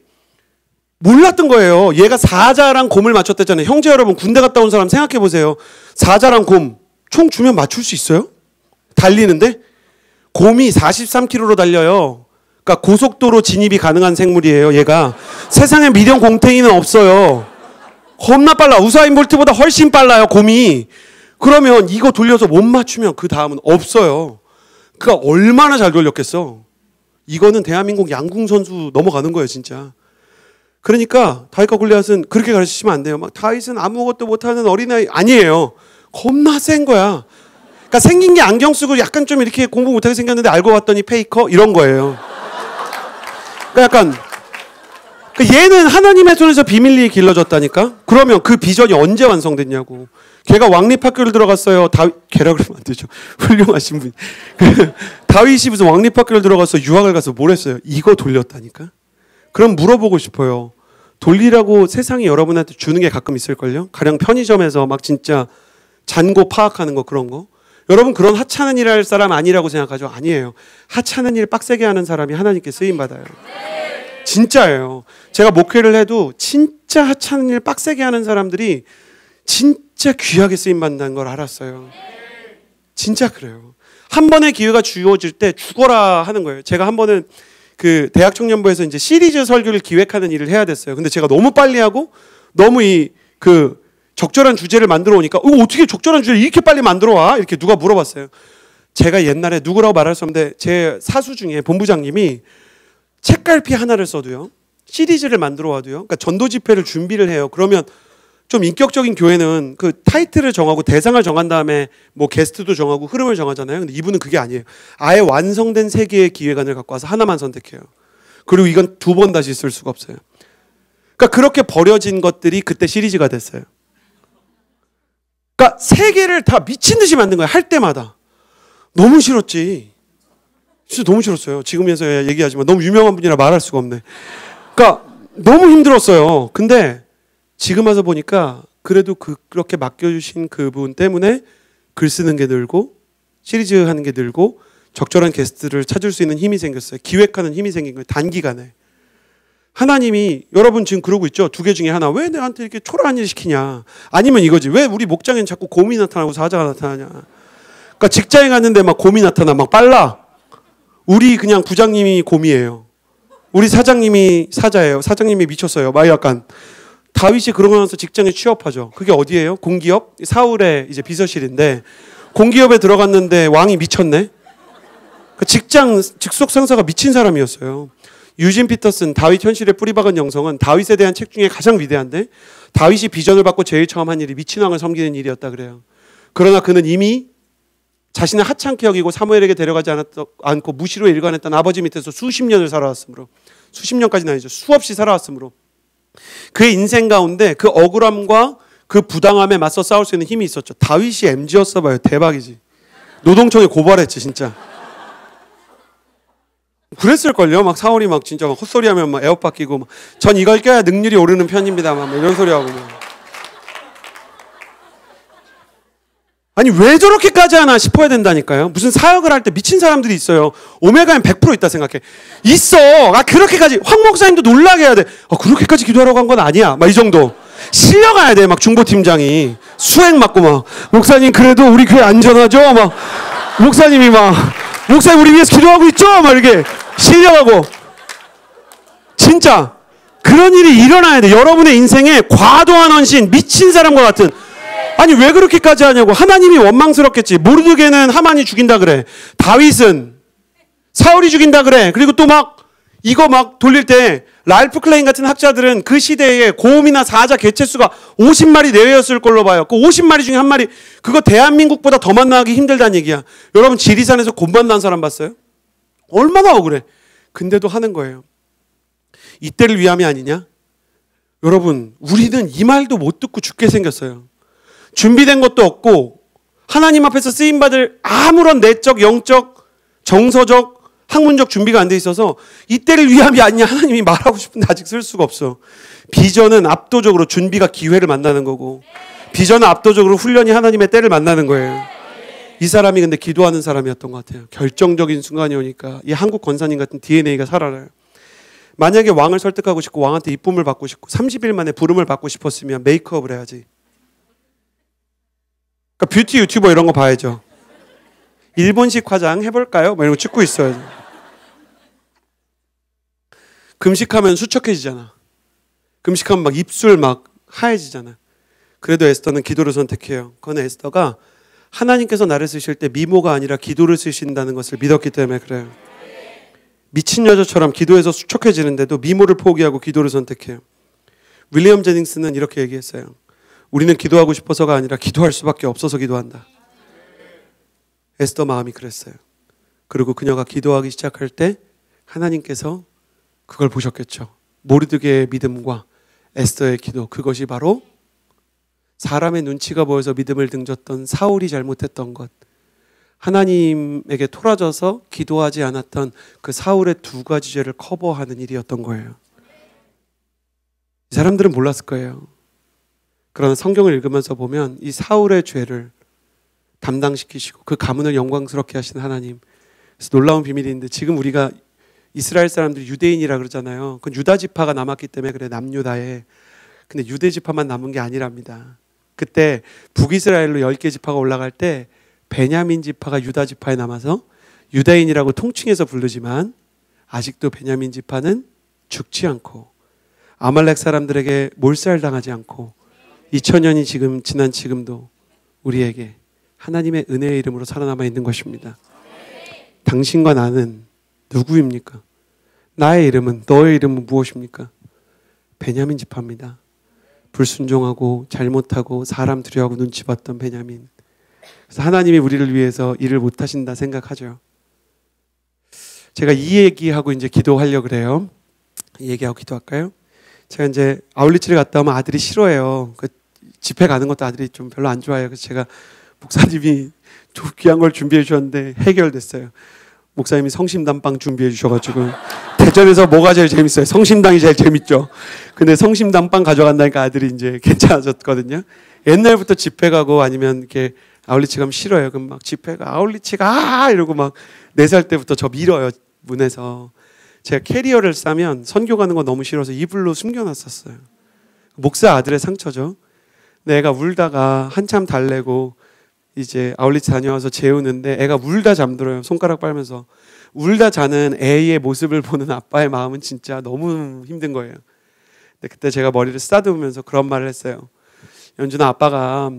몰랐던 거예요. 얘가 사자랑 곰을 맞췄댔잖아요. 형제 여러분, 군대 갔다 온 사람 생각해 보세요. 사자랑 곰 총 주면 맞출 수 있어요? 달리는데? 곰이 43km로 달려요. 그러니까 고속도로 진입이 가능한 생물이에요. 얘가 세상에 미련 공태기는 없어요. 겁나 빨라. 우사인 볼트보다 훨씬 빨라요, 곰이. 그러면 이거 돌려서 못 맞추면 그 다음은 없어요. 그러니까 얼마나 잘 돌렸겠어. 이거는 대한민국 양궁 선수 넘어가는 거예요, 진짜. 그러니까 다윗과 골리앗은 그렇게 가르치시면 안 돼요. 막 다윗은 아무것도 못하는 어린아이 아니에요. 겁나 센 거야. 그러니까 생긴 게 안경 쓰고 약간 좀 이렇게 공부 못하게 생겼는데 알고 봤더니 페이커 이런 거예요. 그러니까 약간 얘는 하나님의 손에서 비밀리에 길러졌다니까. 그러면 그 비전이 언제 완성됐냐고. 걔가 왕립학교를 들어갔어요. 걔라 그러면 안 되죠. 훌륭하신 분. 다윗이 무슨 왕립학교를 들어가서 유학을 가서 뭘 했어요? 이거 돌렸다니까. 그럼 물어보고 싶어요. 돌리라고 세상이 여러분한테 주는 게 가끔 있을걸요? 가령 편의점에서 막 진짜 잔고 파악하는 거 그런 거. 여러분 그런 하찮은 일 할 사람 아니라고 생각하죠? 아니에요. 하찮은 일 빡세게 하는 사람이 하나님께 쓰임받아요. 진짜예요. 제가 목회를 해도 진짜 하찮은 일 빡세게 하는 사람들이 진짜 귀하게 쓰임받는다는 걸 알았어요. 진짜 그래요. 한 번의 기회가 주어질 때 죽어라 하는 거예요. 제가 한 번은 그 대학 청년부에서 이제 시리즈 설교를 기획하는 일을 해야 됐어요. 근데 제가 너무 빨리 하고 너무 적절한 주제를 만들어 오니까 어떻게 적절한 주제를 이렇게 빨리 만들어 와? 이렇게 누가 물어봤어요. 제가 옛날에 누구라고 말할 수 없는데 제 사수 중에 본부장님이 책갈피 하나를 써도요. 시리즈를 만들어 와도요. 그러니까 전도 집회를 준비를 해요. 그러면 좀 인격적인 교회는 그 타이틀을 정하고 대상을 정한 다음에 뭐 게스트도 정하고 흐름을 정하잖아요. 근데 이분은 그게 아니에요. 아예 완성된 세 개의 기획안을 갖고 와서 하나만 선택해요. 그리고 이건 2번 다시 쓸 수가 없어요. 그러니까 그렇게 버려진 것들이 그때 시리즈가 됐어요. 그러니까 세 개를 다 미친 듯이 만든 거예요. 할 때마다. 너무 싫었지. 진짜 너무 싫었어요. 지금에서야 얘기하지만 너무 유명한 분이라 말할 수가 없네. 그러니까 너무 힘들었어요. 근데 지금 와서 보니까 그래도 그렇게 맡겨주신 그분 때문에 글 쓰는 게 늘고 시리즈 하는 게 늘고 적절한 게스트를 찾을 수 있는 힘이 생겼어요. 기획하는 힘이 생긴 거예요. 단기간에. 하나님이 여러분 지금 그러고 있죠. 2개 중에 하나. 왜 내한테 이렇게 초라한 일 시키냐. 아니면 이거지. 왜 우리 목장에는 자꾸 곰이 나타나고 사자가 나타나냐. 그러니까 직장에 갔는데 막 곰이 나타나. 막 빨라. 우리 그냥 부장님이 곰이에요. 우리 사장님이 사자예요. 사장님이 미쳤어요. 막 약간. 다윗이 그러고 나서 직장에 취업하죠. 그게 어디예요? 공기업? 사울의 이제 비서실인데 공기업에 들어갔는데 왕이 미쳤네. 직장 직속 상사가 미친 사람이었어요. 유진 피터슨 다윗 현실에 뿌리박은 영성은 다윗에 대한 책 중에 가장 위대한데 다윗이 비전을 받고 제일 처음 한 일이 미친 왕을 섬기는 일이었다 그래요. 그러나 그는 이미 자신을 하찮게 여기고 사무엘에게 데려가지 않고 무시로 일관했던 아버지 밑에서 수십 년을 살아왔으므로 수십 년까지는 아니죠. 수없이 살아왔으므로 그의 인생 가운데 그 억울함과 그 부당함에 맞서 싸울 수 있는 힘이 있었죠. 다윗이 MG였어 봐요. 대박이지. 노동청에 고발했지 진짜. 그랬을걸요. 막 사울이 막 진짜 막 헛소리하면 막 에어팟 끼고 막 전 이걸 껴야 능률이 오르는 편입니다. 막 이런 소리하고 막. 아니 왜 저렇게까지 하나 싶어야 된다니까요. 무슨 사역을 할 때 미친 사람들이 있어요. 오메가엔 100% 있다 생각해. 있어. 그렇게까지 황 목사님도 놀라게 해야 돼. 그렇게까지 기도하라고 한 건 아니야. 막 이 정도. 실려가야 돼. 막 중보팀장이 수행 맞고 막 목사님 그래도 우리 교회 안전하죠. 막 목사님이 막 목사님 우리 위해서 기도하고 있죠. 막 이렇게 실려가고. 진짜 그런 일이 일어나야 돼. 여러분의 인생에 과도한 헌신, 미친 사람과 같은. 아니 왜 그렇게까지 하냐고. 하나님이 원망스럽겠지. 모르드게는 하만이 죽인다 그래. 다윗은 사울이 죽인다 그래. 그리고 또 막 이거 막 돌릴 때 랄프 클레인 같은 학자들은 그 시대에 곰이나 사자 개체수가 50마리 내외였을 걸로 봐요. 그 50마리 중에 한 마리 그거 대한민국보다 더 만나기 힘들다는 얘기야. 여러분 지리산에서 곰 만난 사람 봤어요? 얼마나 억울해. 근데도 하는 거예요. 이때를 위함이 아니냐? 여러분 우리는 이 말도 못 듣고 죽게 생겼어요. 준비된 것도 없고 하나님 앞에서 쓰임받을 아무런 내적, 영적, 정서적, 학문적 준비가 안 돼 있어서 이때를 위함이 아니냐 하나님이 말하고 싶은데 아직 쓸 수가 없어. 비전은 압도적으로 준비가 기회를 만나는 거고 비전은 압도적으로 훈련이 하나님의 때를 만나는 거예요. 이 사람이 근데 기도하는 사람이었던 것 같아요. 결정적인 순간이 오니까 이 한국 권사님 같은 DNA가 살아나요. 만약에 왕을 설득하고 싶고 왕한테 이쁨을 받고 싶고 30일 만에 부름을 받고 싶었으면 메이크업을 해야지. 그러니까 뷰티 유튜버 이런 거 봐야죠. 일본식 화장 해볼까요? 뭐 이런 거 찍고 있어야죠. 금식하면 수척해지잖아. 금식하면 막 입술 막 하얘지잖아. 그래도 에스더는 기도를 선택해요. 그건 에스더가 하나님께서 나를 쓰실 때 미모가 아니라 기도를 쓰신다는 것을 믿었기 때문에 그래요. 미친 여자처럼 기도해서 수척해지는데도 미모를 포기하고 기도를 선택해요. 윌리엄 제닝스는 이렇게 얘기했어요. 우리는 기도하고 싶어서가 아니라 기도할 수밖에 없어서 기도한다. 에스더 마음이 그랬어요. 그리고 그녀가 기도하기 시작할 때 하나님께서 그걸 보셨겠죠. 모르드게의 믿음과 에스더의 기도, 그것이 바로 사람의 눈치가 보여서 믿음을 등졌던 사울이 잘못했던 것, 하나님에게 토라져서 기도하지 않았던 그 사울의 두 가지 죄를 커버하는 일이었던 거예요. 이 사람들은 몰랐을 거예요. 그러나 성경을 읽으면서 보면 이 사울의 죄를 담당시키시고 그 가문을 영광스럽게 하신 하나님, 그래서 놀라운 비밀인데, 지금 우리가 이스라엘 사람들이 유대인이라 그러잖아요. 그건 유다 지파가 남았기 때문에 그래, 남유다에. 근데 유대 지파만 남은 게 아니랍니다. 그때 북이스라엘로 10개 지파가 올라갈 때 베냐민 지파가 유다 지파에 남아서 유대인이라고 통칭해서 부르지만 아직도 베냐민 지파는 죽지 않고 아말렉 사람들에게 몰살당하지 않고 2000년이 지금 지난 지금도 우리에게 하나님의 은혜의 이름으로 살아남아 있는 것입니다. 당신과 나는 누구입니까? 나의 이름은, 너의 이름은 무엇입니까? 베냐민 지파입니다. 불순종하고 잘못하고 사람 두려워하고 눈치 봤던 베냐민. 그래서 하나님이 우리를 위해서 일을 못하신다 생각하죠. 제가 이 얘기하고 이제 기도하려고 그래요. 이 얘기하고 기도할까요? 제가 이제 아울리치를 갔다 오면 아들이 싫어해요. 그 집회 가는 것도 아들이 좀 별로 안 좋아해요. 그래서 제가 목사님이 귀한 걸 준비해 주셨는데 해결됐어요. 목사님이 성심당빵 준비해 주셔가지고 대전에서 뭐가 제일 재밌어요? 성심당이 제일 재밌죠. 근데 성심당빵 가져간다니까 아들이 이제 괜찮아졌거든요. 옛날부터 집회 가고 아니면 이렇게 아울리치 가면 싫어요. 그럼 막 집회가 아울리치가 이러고 막 4살 때부터 저 밀어요, 문에서. 제가 캐리어를 싸면 선교 가는 거 너무 싫어서 이불로 숨겨놨었어요. 목사 아들의 상처죠. 근데 애가 울다가 한참 달래고 이제 아울리치 다녀와서 재우는데 애가 울다 잠들어요. 손가락 빨면서. 울다 자는 애의 모습을 보는 아빠의 마음은 진짜 너무 힘든 거예요. 근데 그때 제가 머리를 쓰다듬으면서 그런 말을 했어요. 연준아, 아빠가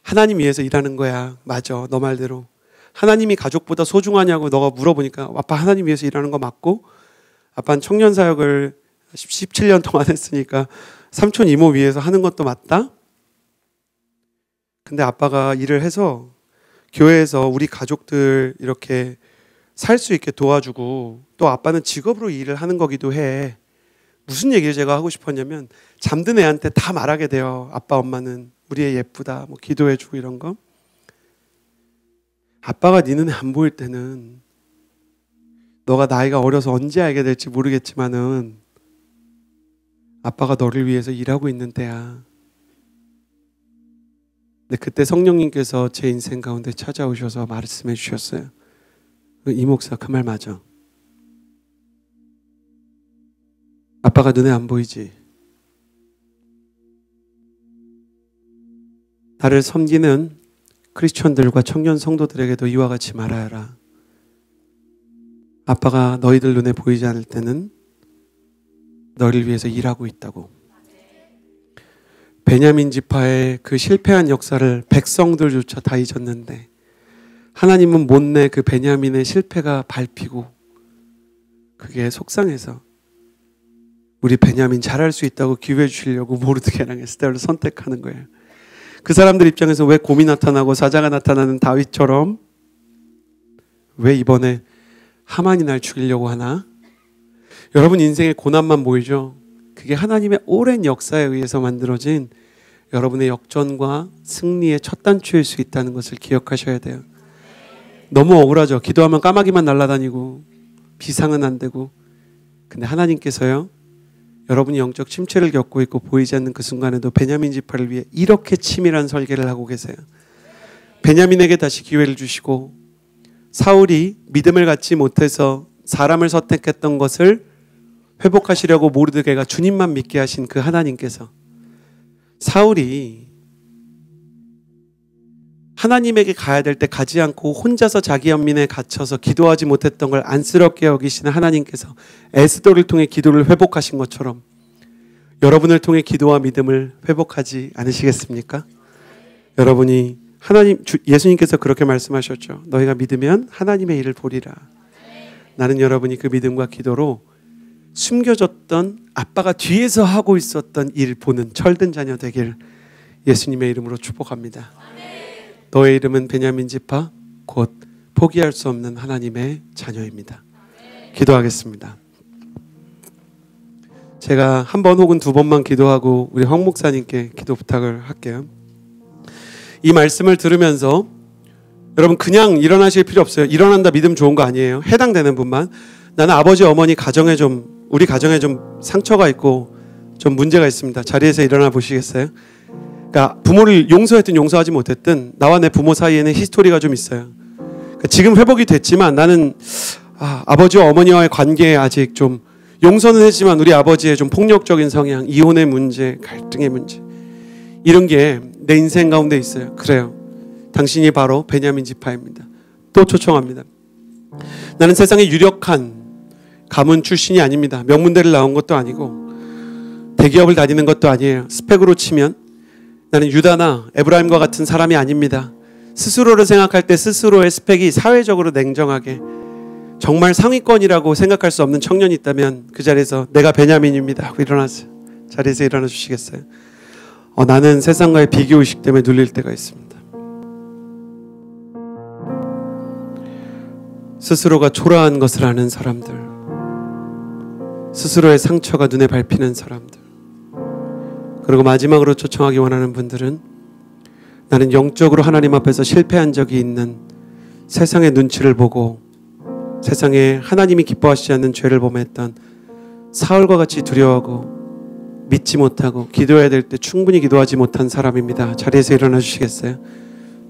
하나님 위해서 일하는 거야. 맞아, 너 말대로. 하나님이 가족보다 소중하냐고 너가 물어보니까 아빠 하나님 위해서 일하는 거 맞고, 아빠는 청년 사역을 17년 동안 했으니까 삼촌 이모 위해서 하는 것도 맞다. 근데 아빠가 일을 해서 교회에서 우리 가족들 이렇게 살 수 있게 도와주고, 또 아빠는 직업으로 일을 하는 거기도 해. 무슨 얘기를 제가 하고 싶었냐면, 잠든 애한테 다 말하게 돼요. 아빠 엄마는 우리 애 예쁘다, 뭐 기도해주고 이런 거. 아빠가 네 눈에 안 보일 때는, 너가 나이가 어려서 언제 알게 될지 모르겠지만은 아빠가 너를 위해서 일하고 있는 때야. 근데 그때 성령님께서 제 인생 가운데 찾아오셔서 말씀해 주셨어요. 이 목사 그 말 맞아. 아빠가 눈에 안 보이지. 나를 섬기는 크리스천들과 청년 성도들에게도 이와 같이 말하여라. 아빠가 너희들 눈에 보이지 않을 때는 너희를 위해서 일하고 있다고. 베냐민 지파의 그 실패한 역사를 백성들조차 다 잊었는데 하나님은 못내 그 베냐민의 실패가 밟히고 그게 속상해서 우리 베냐민 잘할 수 있다고 기회 주시려고 모르드게랑 에스더를 선택하는 거예요. 그 사람들 입장에서 왜 곰이 나타나고 사자가 나타나는 다윗처럼 왜 이번에 하만이 날 죽이려고 하나? 여러분 인생에 고난만 보이죠? 그게 하나님의 오랜 역사에 의해서 만들어진 여러분의 역전과 승리의 첫 단추일 수 있다는 것을 기억하셔야 돼요. 너무 억울하죠. 기도하면 까마귀만 날아다니고 비상은 안 되고. 근데 하나님께서요, 여러분이 영적 침체를 겪고 있고 보이지 않는 그 순간에도 베냐민 지파를 위해 이렇게 치밀한 설계를 하고 계세요. 베냐민에게 다시 기회를 주시고, 사울이 믿음을 갖지 못해서 사람을 선택했던 것을 회복하시려고 모르드게가 주님만 믿게 하신 그 하나님께서, 사울이 하나님에게 가야 될 때 가지 않고 혼자서 자기 연민에 갇혀서 기도하지 못했던 걸 안쓰럽게 여기시는 하나님께서 에스더를 통해 기도를 회복하신 것처럼 여러분을 통해 기도와 믿음을 회복하지 않으시겠습니까? 여러분이 예수님께서 그렇게 말씀하셨죠. 너희가 믿으면 하나님의 일을 보리라. 나는 여러분이 그 믿음과 기도로 숨겨졌던 아빠가 뒤에서 하고 있었던 일 보는 철든 자녀 되길 예수님의 이름으로 축복합니다. 너의 이름은 베냐민 지파, 곧 포기할 수 없는 하나님의 자녀입니다. 기도하겠습니다. 제가 한 번 혹은 두 번만 기도하고 우리 황 목사님께 기도 부탁을 할게요. 이 말씀을 들으면서 여러분 그냥 일어나실 필요 없어요. 일어난다 믿음 좋은 거 아니에요. 해당되는 분만. 나는 아버지 어머니 가정에 우리 가정에 좀 상처가 있고 좀 문제가 있습니다. 자리에서 일어나 보시겠어요? 그러니까 부모를 용서했든 용서하지 못했든 나와 내 부모 사이에는 히스토리가 좀 있어요. 그러니까 지금 회복이 됐지만 나는 아버지와 어머니와의 관계에 아직 좀 용서는 했지만 우리 아버지의 좀 폭력적인 성향, 이혼의 문제, 갈등의 문제 이런 게 내 인생 가운데 있어요. 그래요. 당신이 바로 베냐민 지파입니다. 또 초청합니다. 나는 세상에 유력한 가문 출신이 아닙니다. 명문대를 나온 것도 아니고 대기업을 다니는 것도 아니에요. 스펙으로 치면 나는 유다나 에브라임과 같은 사람이 아닙니다. 스스로를 생각할 때 스스로의 스펙이 사회적으로 냉정하게 정말 상위권이라고 생각할 수 없는 청년이 있다면 그 자리에서 내가 베냐민입니다 하고 일어나세요. 자리에서 일어나 주시겠어요? 나는 세상과의 비교의식 때문에 눌릴 때가 있습니다. 스스로가 초라한 것을 아는 사람들, 스스로의 상처가 눈에 밟히는 사람들, 그리고 마지막으로 초청하기 원하는 분들은 나는 영적으로 하나님 앞에서 실패한 적이 있는 세상의 눈치를 보고 세상에 하나님이 기뻐하시지 않는 죄를 범했던 사울과 같이 두려워하고 믿지 못하고 기도해야 될 때 충분히 기도하지 못한 사람입니다. 자리에서 일어나 주시겠어요?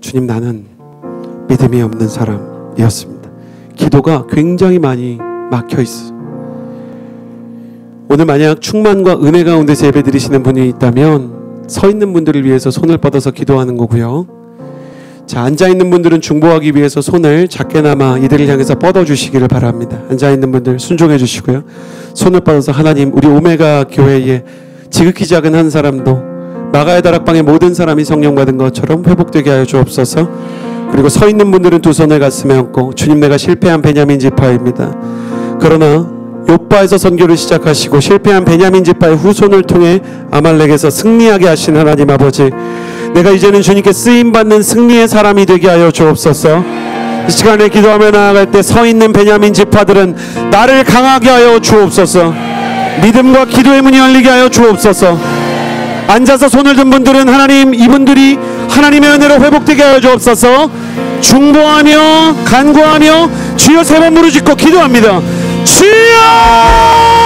주님, 나는 믿음이 없는 사람이었습니다. 기도가 굉장히 많이 막혀 있어. 오늘 만약 충만과 은혜 가운데서 예배 드리시는 분이 있다면 서 있는 분들을 위해서 손을 뻗어서 기도하는 거고요. 자, 앉아있는 분들은 중보하기 위해서 손을 작게나마 이들을 향해서 뻗어주시기를 바랍니다. 앉아있는 분들 순종해 주시고요. 손을 뻗어서 하나님, 우리 오메가 교회에 지극히 작은 한 사람도 마가의 다락방의 모든 사람이 성령 받은 것처럼 회복되게 하여 주옵소서. 그리고 서 있는 분들은 두 손을 가슴에 얹고 주님, 내가 실패한 베냐민 지파입니다. 그러나 욥바에서 선교를 시작하시고 실패한 베냐민 지파의 후손을 통해 아말렉에서 승리하게 하신 하나님 아버지, 내가 이제는 주님께 쓰임받는 승리의 사람이 되게 하여 주옵소서. 이 시간에 기도하며 나아갈 때 서 있는 베냐민 지파들은 나를 강하게 하여 주옵소서. 믿음과 기도의 문이 열리게 하여 주옵소서. 앉아서 손을 든 분들은 하나님, 이분들이 하나님의 은혜로 회복되게 하여 주옵소서. 중보하며 간구하며 주여 세 번 무릎 짓고 기도합니다. 주여!